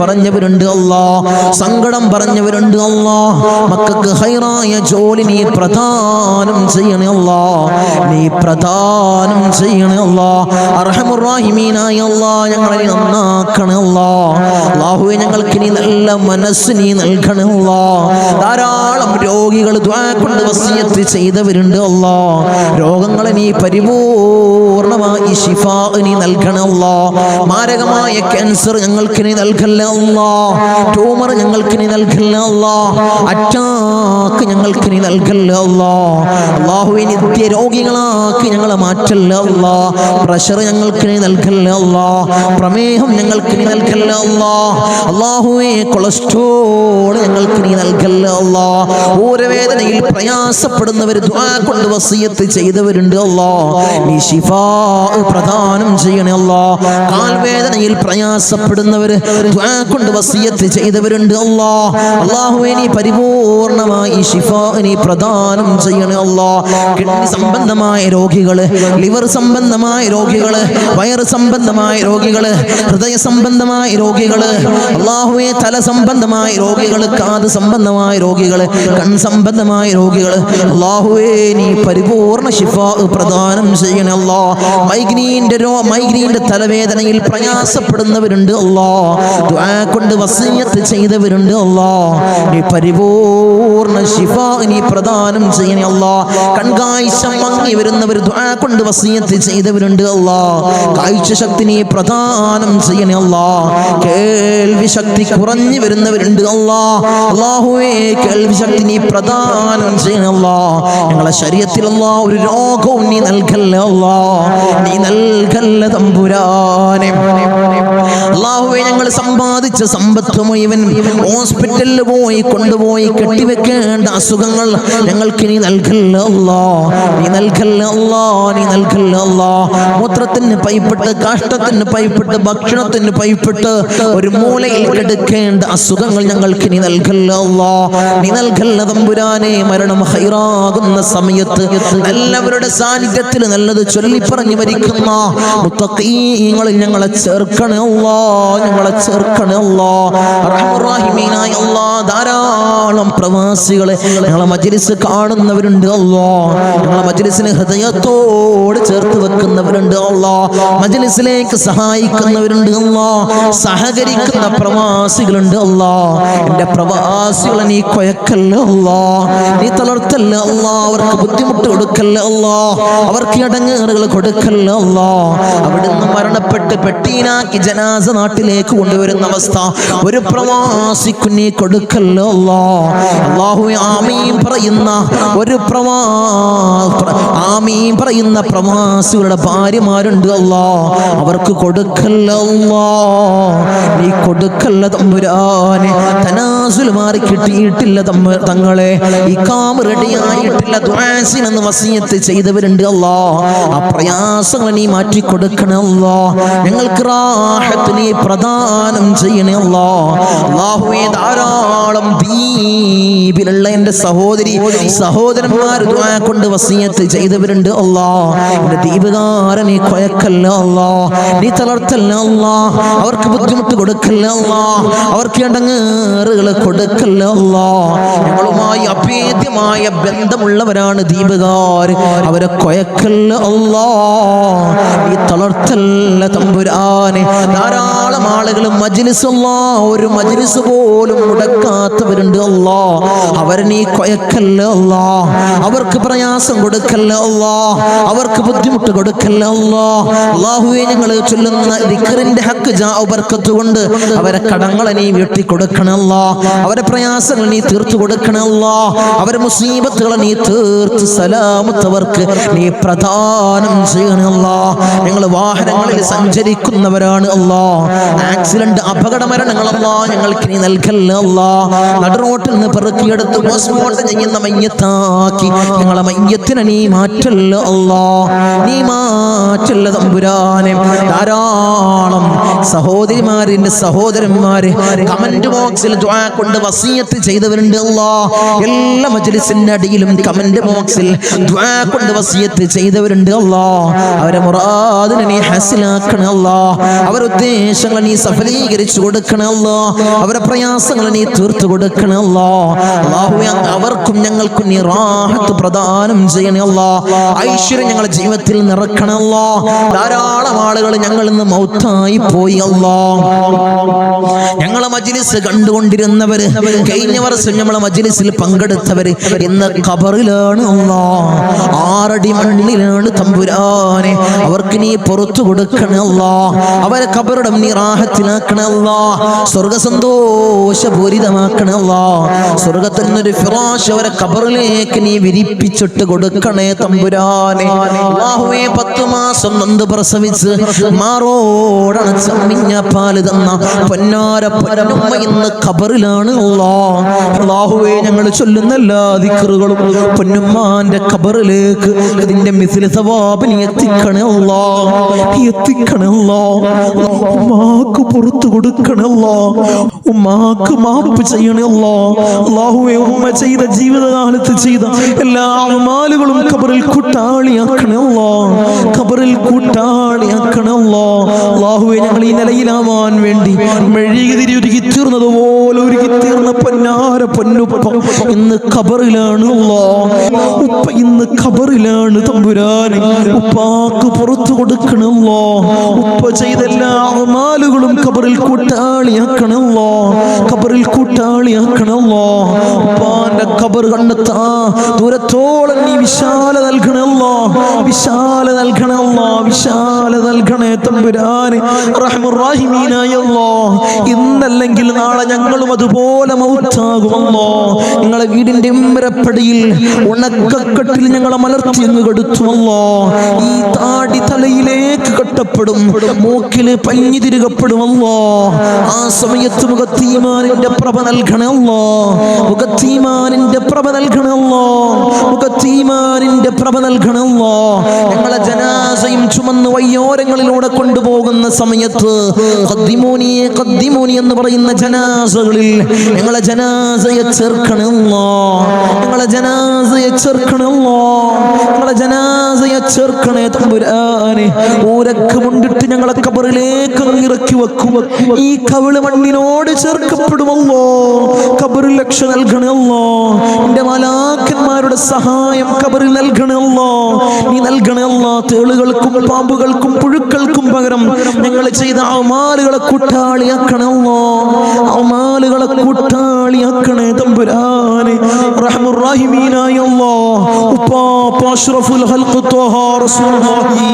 പറഞ്ഞവരുണ്ട് അല്ലാഹ്, സങ്കടം പറഞ്ഞവരുണ്ട് അല്ലാഹ്. മക്കൾക്ക് ഖൈറായ ജോലി നീ പ്രദാനം ചെയ്യണേ അല്ലാഹ്, നീ പ്രദാനം ചെയ്യണേ അല്ലാഹ്. അർഹമുർ റഹീമീനായ അല്ലാഹ് ഞങ്ങളെ നന്നാക്കണേ അല്ലാഹ്. അല്ലാഹുവേ ഞങ്ങൾക്ക് നീ നല്ല മനസ്സ് നീ നൽകണേ അല്ലാഹ്. ധാരാളം രോഗികൾ ദുആ കൊണ്ട് വസിയത്ത് ചെയ്തവരുണ്ട് അല്ലാഹ്. രോഗങ്ങളെ നീ പരിപൂർണമായി ശിഫാ നീ നൽകണേ അല്ലാഹ്. മാരകമായ ക്യാൻസർ ഞങ്ങൾക്ക് നീ നൽകല്ല അല്ലാഹ്, ട്യൂമർ ഞങ്ങൾക്ക് നീ നൽകല്ല അല്ലാഹ്, അറ്റാക്ക് ഞങ്ങൾക്ക് നീ നൽകല്ല അല്ലാഹ്. അല്ലാഹുവേ നിത്യ രോഗികളാക്കി ഞങ്ങളെ മാറ്റല്ല അല്ലാഹ്. പ്രഷർ ഞങ്ങൾക്ക് നീ നൽകല്ല അല്ലാഹ്, പ്രമേഹം ഞങ്ങൾക്ക് നീ നൽകല്ല അല്ലാഹ്. അല്ലാഹുവേ കൊളസ്ട്രോൾ ഞങ്ങൾക്ക് നീ നൽകല്ല അല്ലാഹ്. ഊരവേദനയിൽ പ്രയാസപ്പെടുന്നവർ ദുആ കൊണ്ട് വസിയത്ത് ചെയ്തവരുണ്ട് അല്ലാഹ്, നീ ശിഫാ പ്രദാനം ചെയ്യണേ അല്ലാഹ്. കാൽവേദനയിൽ പ്രയാസപ്പെടുന്നവർ ദുആ കൊണ്ട് വസിയത്ത് ചെയ്തവരുണ്ട് അല്ലാഹ്. അല്ലാഹുവേ നീ പരിപൂർണമായി ശിഫാ നീ പ്രദാനം ചെയ്യണേ അല്ലാഹ്. കിഡ്നി സംബന്ധമായ രോഗികള്, ലിവർ സംബന്ധമായ രോഗികള്, വയറ് സംബന്ധമായ രോഗികള്, ഹൃദയ സംബന്ധമായ രോഗികള്, അല്ലാഹുവേ തല സംബന്ധമായ രോഗികള്, കാത് സംബന്ധമായ രോഗികള്, കൺ സംബന്ധമായ രോഗികള്, അല്ലാഹുവേ നീ പരിപൂർണ ശിഫാ പ്രദാനം ചെയ്യണേ അല്ലാഹ്. മൈഗ്രീന്റെ തലവേദനയിൽ പ്രയാസപ്പെടുന്നവരുണ്ട് അല്ലാഹ്, ദുആ കൊണ്ട് വസിയത്ത് ചെയ്തവരുണ്ട് അല്ലാഹ്, നീ പരിപൂർണ ശിഫാ നീ പ്രദാനം ചെയ്യണേ അല്ലാഹ്. കൺകാഴ്ച മങ്ങി വരുന്നവർ ദുആ കൊണ്ട് വസിയത്ത് ചെയ്തവരുണ്ട് അല്ലാഹ്, കാഴ്ച ശക്തി നീ പ്രദാനം ചെയ്യണേ അല്ലാഹ്. കേൾവി ശക്തി കുറഞ്ഞു വരുന്നവരുണ്ട് അല്ലാഹ്, അല്ലാഹുവേ കേൾവി ശക്തി നീ പ്രദാനം ചെയ്യണേ അല്ലാഹ്. ഞങ്ങളെ ശരീരത്തിൽ അല്ലാഹ് ഒരു രോഗവും നീ നൽകല്ല അല്ലാഹ്, നീ നൽകല്ല തമ്പുരാനെ. അല്ലാഹുവേ ഞങ്ങൾ സമ്പാദിച്ച സമ്പത്ത് മുഴുവൻ ഹോസ്പിറ്റലിൽ പോയി കൊണ്ടുപോയി കെട്ടിവെക്കേണ്ട അസുഖങ്ങൾ ഞങ്ങൾക്ക് നീ നൽകല്ല അല്ലാഹ്, നീ നൽകല്ല അല്ലാഹ്, നീ നൽകല്ല അല്ലാഹ്. മൂത്രത്തിന് പൈപ്പിട്ട്, കാഷ്ടത്തിന് പൈപ്പിട്ട്, ഭക്ഷണത്തിന് പൈപ്പിട്ട് ഒരു മൂലയിൽ കിടക്കേണ്ട അസുഖങ്ങൾ ഞങ്ങൾക്ക് നീ നൽകല്ല അല്ലാഹ്, നീ നൽകല്ല തമ്പുരാനെ. മരണം ഖൈറാകുന്ന സമയത്ത് എല്ലാവരുടെ സാന്നിധ്യത്തിൽ നല്ലത് ചൊല്ലി പറഞ്ഞു മരിക്കുന്ന മുത്തഖീങ്ങളിൽ ഞങ്ങളെ ചേർക്കണേ അല്ലാഹ്, ഞങ്ങളെ ചേർക്കണേ അല്ലാഹ്. അർഹമുർ റഹീമീനായ അല്ലാഹ് ധാരാളം പ്രവാസികളെ ഞങ്ങളെ മജ്ലിസ് കാണുന്നവരുണ്ട് അല്ലാഹ്, ഞങ്ങളെ മജ്ലിസിനെ ഹൃദയത്തോട് ചേർത്ത് വെക്കുന്നവരുണ്ട് അല്ലാഹ്, മജ്ലിസിലേക്ക് സഹായിക്കുന്നവരുണ്ട് അല്ലാഹ്, സഹകരിക്കുന്ന പ്രവാസികളുണ്ട് അല്ലാഹ്. എൻ്റെ പ്രവാസികളെ നീ കൊയക്കല്ല അല്ലാഹ്, നീ തളർത്തല്ല അല്ലാഹ്, അവർക്ക് ബുദ്ധിമുട്ട് കൊടുക്കല്ല അല്ലാഹ്, അവർക്ക് ഇടങ്ങേറുകൾ കൊടുക്കല്ല അല്ലാഹ്. അവിടുന്ന് മരണപ്പെട്ട് പെട്ടീനാക്കി ജനാസ നാട്ടിലേക്ക് കൊണ്ടുവരുന്ന അവസ്ഥ ഒരു പ്രവാസിക്ക് നീ കൊടുക്കല്ല അല്ലാഹ്. അല്ലാഹുവേ ആമീൻ പറയുന്ന ഒരു ആമീൻ പറയുന്ന പ്രവാസികളുടെ ഭാര്യമാരുണ്ട് അല്ലാഹ്, അവർക്ക് കൊടുക്കല്ല അല്ലാഹ്, നീ കൊടുക്കല്ല തമ്പുരാനെ. തനാസുൽ മാറി കിട്ടിയിട്ടില്ല തങ്ങളെ, ഇഖാമ റെഡിയായിട്ടില്ല, ദുആസിനെന്ന് വസിയത്ത് ചെയ്തവരുണ്ട് അല്ലാഹ്, ആ പ്രയാസങ്ങൾ നീ മാറ്റി കൊടുക്കണേ അല്ലാഹ്. ഞങ്ങൾക്ക് റാഹത്ത് നീ പ്രദാനം ചെയ്യണേ അല്ലാഹ്. അല്ലാഹുവേ ധാരാളം ദ്വീപിലുള്ള എൻ്റെ സഹോദരന്മാർ ദുആ കൊണ്ട് വസിയത്ത് ചെയ്തവർ ചെയ്തവരുണ്ട് അല്ലാ. എന്റെ ദീപകാര നീ കൊയക്കല്ല അല്ലാ, നീ തളർത്തല്ല അല്ലാ, അവർക്ക് ബുദ്ധിമുട്ട് കൊടുക്കല്ല അല്ലാ, അവർക്ക് ഇടങ്ങേറുകൾ കൊടുക്കല്ല അല്ലാ. ഞങ്ങളുമായി അഭേദ്യമായ ബന്ധമുള്ളവരാണ് ദീപകാർ, അവരെ കൊയക്കല്ല അല്ലാ, നീ തളർത്തല്ല തമ്പുരാനെ. ധാരാളം ആളുകൾ മജ്‌ലിസ് അല്ലാ, ഒരു മജ്‌ലിസ് പോലും മുടക്കാത്തവരുണ്ട് അല്ലാ, അവരെ നീ കൊയക്കല്ല അല്ലാ, അവർക്ക് പ്രയാസം കൊടുക്കല്ല അല്ലാ, അവർക്ക് ബുദ്ധിമുട്ട് കൊടുക്കല്ല അല്ലാ. അല്ലാഹുവേ, ഞങ്ങൾ ചൊല്ലുന്ന ദിക്റിന്റെ ഹക്ക് ജാഉ ബർക്കത്ത് കൊണ്ട് അവരെ കടങ്ങളെ നീ വീട്ടി കൊടുക്കണം അല്ലാ, അവരെ പ്രയാസങ്ങൾ നീ തീർത്തു കൊടുക്കണം അല്ലാ, അവരെ മുസീബത്തുകളെ നീ തീർത്ത് സലാമത്തവർക്ക് നീ പ്രദാനം ചെയ്യണം അല്ലാ. ഞങ്ങൾ വാഹനങ്ങളിൽ സഞ്ചരിക്കുന്നവരാണ് അല്ലാ, ആക്സിഡന്റ് അപകട മരണങ്ങളല്ലാ ഞങ്ങൾക്ക് നീ നൽകല്ല അല്ലാ. നടുറോട്ടിൽ നിന്ന് പെറുക്കിയെടുത്ത് പോസ്റ്റ്മോർട്ടം ചെയ്യുന്ന മയ്യത്താക്കി ഞങ്ങളെ മയ്യത്തിനെ നീ മാറ്റല്ല അല്ലാ, നീ മാറ്റല്ല തമ്പുരാനെ. ധാരാളം സഹോദരിമാരിന്റെ സഹോദരന്മാര് കമന്റ് ബോക്സിൽ ദുആ കൊണ്ട് വസിയത്ത് ചെയ്തവരുണ്ട് അല്ലാ. എല്ലാ മജ്‌ലിസിന്റെ അടിയിലും കമന്റ് ബോക്സിൽ ദുആ കൊണ്ട് വസിയത്ത് ചെയ്തവരുണ്ട് അല്ലാ. അവരെ മുറാദിനെ നീ ഹസിലാക്കണം അല്ലാ, അവരുടെ ഉദ്ദേശങ്ങൾ നീ സഫലീകരിച്ചു കൊടുക്കണം അല്ലാ, അവരുടെ പ്രയാസങ്ങൾ നീ തീർത്തു കൊടുക്കണം അല്ലാ. അല്ലാഹുവേ, അവർക്കും ഞങ്ങൾക്കും നീ റാഹത്ത് പ്രദാനം ചെയ്യണം അല്ലാ, ഐശ്വര്യം ഞങ്ങളുടെ ജീവിതത്തിൽ നിറക്കണം അല്ലാ. ധാരാളം ആളുകൾ ഞങ്ങളിൽ നിന്ന് മൗത്തായി പോയി അല്ലാ. ഞങ്ങളെ മജ്‌ലിസ് കണ്ടുകൊണ്ടിരുന്നവര്, കഴിഞ്ഞ വർഷം നമ്മളെ മജ്‌ലിസിൽ പങ്കെടുത്തവര് ഇന്ന് ഖബറിലാണ് അല്ലാ, 6 അടി മണ്ണിലാണ് തമ്പുരാനെ. അവർക്ക് നീ പുറത്തു കൊടുക്കണം അല്ലാ, അവരെ ഖബറിടം നീ റാഹത്തിലാക്കണം അല്ലാ, സ്വർഗ സന്തോഷപൂരിതമാക്കണം അല്ലാ. സ്വർഗത്തിൽ നിന്നൊരു ഫിറാശ് അവരെ ഖബറിലേക്ക് നീ വിരിപ്പിച്ചിട്ട് കൊടുക്കണേ തമ്പുരാനെ. അല്ലാഹുവേ, 10 മാസം നൊന്ത് പ്രസവിച്ച് മാറോടാണ് ചമ്മിഞ്ഞ പാല് തന്ന പൊന്നാര പൊന്നുമ്മ ഇന്ന് ഖബറിലാണ് അല്ലാ. അല്ലാഹുവേ, ഞങ്ങൾ ചൊല്ലുന്ന എല്ലാ ദിക്റുകളും പൊന്നുമ്മാന്റെ ഖബറിലേക്ക് അതിന്റെ മിസ്ലി സവാബ് നീ എത്തിക്കണേ അല്ലാ, എത്തിക്കണേ അല്ലാ. ഉമ്മാക്ക് പുറത്തു കൊടുക്കണേ അല്ലാ, ഉമ്മാക്ക് മാപ്പ് ചെയ്യണേ അല്ലാ. അല്ലാഹുവേ, ഉമ്മ ചെയ്ത ജീവിതകാലത്ത് ചെയ്ത എല്ലാ അമാലുകളും ഖബറിൽ കൂട്ടാളിയാക്കണേ അല്ലാ, ഖബറിൽ കൂട്ടാളിയാക്കണേ അല്ലാ. അല്ലാഹുവേ, ഞങ്ങൾ ഈ നിലയിലാവാൻ വേണ്ടി മെഴുകുതിരി ഒരുക്കി തീർന്നതുപോലെ ഒരുക്കി തീർന്ന പൊന്നാര പൊന്നുപ്പ ഇന്ന് ഖബറിലാണ് അല്ലാ. ഉപ്പ ഇന്ന് ഖബറിലാണ് തമ്പുരാനെ. ഉപ്പാക്ക് പുറത്തു കൊടുക്കണല്ലോ, ഉപ്പ ചെയ്ത എല്ലാ അമാലുകളും ഖബറിൽ കൂട്ടാളിയാക്കണല്ലോ, ഖബറിൽ കൂട്ടാളിയാക്കണല്ലോ. ഉപ്പാന്റെ ഖബർ കണ്ടെത്താ ദൂരത്തോളം നീ വിശാല നൽകണല്ലോ, വിശാല നൽകണല്ലോ, വിശാല നൽകണേ തമ്പുരാനെ. റഹ്മുർ-റഹീമീനായ അല്ലാഹ്, ഇന്നല്ലെങ്കിൽ നാളെ ഞങ്ങളും അതുപോലെ മൗത്താകുമല്ലോ. നിങ്ങളെ വീടിന്റെ ഉമ്മരപ്പടിയിൽ ഉണക്കക്കെട്ടിൽ ഞങ്ങളെ മലർത്തി അങ്ങ് കെടുത്തുമല്ലോ. ഈ താടി തലയിലേക്ക് കെട്ടപ്പെടും, മൂക്കില് പഞ്ഞി തിരുകപ്പെടുമല്ലോ. ആ സമയത്ത് മുഖത്തീമാനിന്റെ പ്രഭ നൽകണമല്ലോ, മുഖത്തീമാനിന്റെ പ്രഭ നൽകണമല്ലോ, മുഖത്തീമാനിന്റെ പ്രഭ നൽകണമല്ലോ. ഞങ്ങളെ ജനാസയും ചുമന്ന് വയ്യോരങ്ങളിലൂടെ കൊണ്ടുപോകുന്ന സമയത്ത് ഖദ്ദിമൂനി ഖദ്ദിമൂനി എന്ന് പറയുന്ന ജനാസകളിൽ ഞങ്ങളെ ജനാസയെ ചേർക്കണമല്ലോ, ഞങ്ങളെ ജനാസയെ ചേർക്കണമല്ലോ, ഞങ്ങളെ ജനാസയെ ചേർക്കണേ തമ്പുരാനെ. ഊരക്ക് മുണ്ടിട്ട് ഞങ്ങളെ ഖബറിലേക്ക് ഇറക്കി വെക്കും, ഈ കവിള് മണ്ണിനോട് ചേർക്കപ്പെടുമല്ലോ. ഖബറിൽ രക്ഷ നൽകണമല്ലോ, എന്റെ മലാക്കന്മാരുടെ സഹായം ഖബറിൽ നൽകണമല്ലോ, നീ നൽകണമല്ലോ. തേളുകൾക്കും പാമ്പുകൾക്കും പുഴുക്കൾക്കും പകരം ഞങ്ങൾ ചെയ്ത അമാലുകളെ കൂട്ടാളിയാക്കണമല്ലോ, അമാലുകളെ കൂട്ടാളിയാക്കണേ തമ്പുരാനെ. റഹ്മുർ-റഹീമീനായ അല്ലാഹ്, ഉപ്പാപ്പ അഷ്റഫുൽ ഖൽഖ് ത്വഹ റസൂലുള്ളാഹി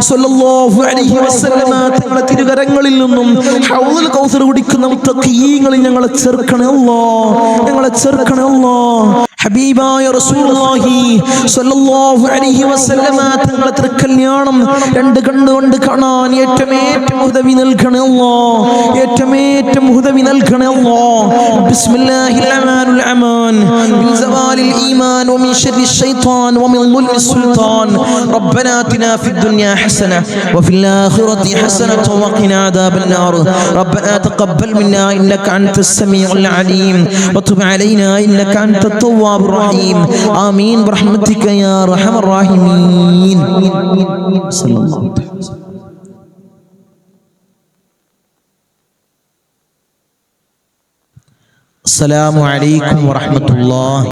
സ്വല്ലല്ലാഹു അലൈഹി വസല്ലമ തങ്ങളുടെ തിരുകരങ്ങളിൽ നിന്നും ഹൗദുൽ കൗസർ കുടിക്കുന്ന മുത്തഖീങ്ങളിൽ ഞങ്ങളെ ചേർക്കണേ അല്ലാഹ്, ഞങ്ങളെ ചേർക്കണേ അല്ലാഹ്. ഹബീബായ റസൂലുള്ളാഹി സ്വല്ലല്ലാഹു അലൈഹി വസല്ലമ തങ്ങളുടെ തിരുക്കല്യാണം രണ്ട് കണ്ണുകൊണ്ട് കാണാൻ ഏറ്റവും ഉദവി നൽകണേ അല്ലാഹ്, ഏറ്റവും ഉദവി നൽകണേ അല്ലാഹ്. ബിസ്മില്ലാഹിർ റഹ്മാനിർ റഹീം. മിൻ സവാലിൽ ഈമാൻ വമിൻ ശർരിൽ ശൈത്താൻ വമിൻ ദുൽമിസ് സുൽത്താൻ. റബ്ബനാ ആതിനാ ഫിദ് ദുനിയാ ഹസന വഫിൽ ആഖിറതി ഹസനത വഖിനാ അദാബൻ നാർ. റബ്ബനാ തഖബ്ബൽ മിന്നാ ഇന്നക അൻതസ് സമീഉൽ അലീം വതുബ് അലൈനാ ഇന്നക അൻതത് തവ്വാബ് തവ്വാബുർ റഹീം. ആമീൻ ബിറഹ്മതിക യാ അർഹമർ റഹീമീൻ. സല്ലല്ലാഹു അലൈഹി വസല്ലം. അസ്സലാമു അലൈക്കും വറഹ്മത്തുള്ളാഹി.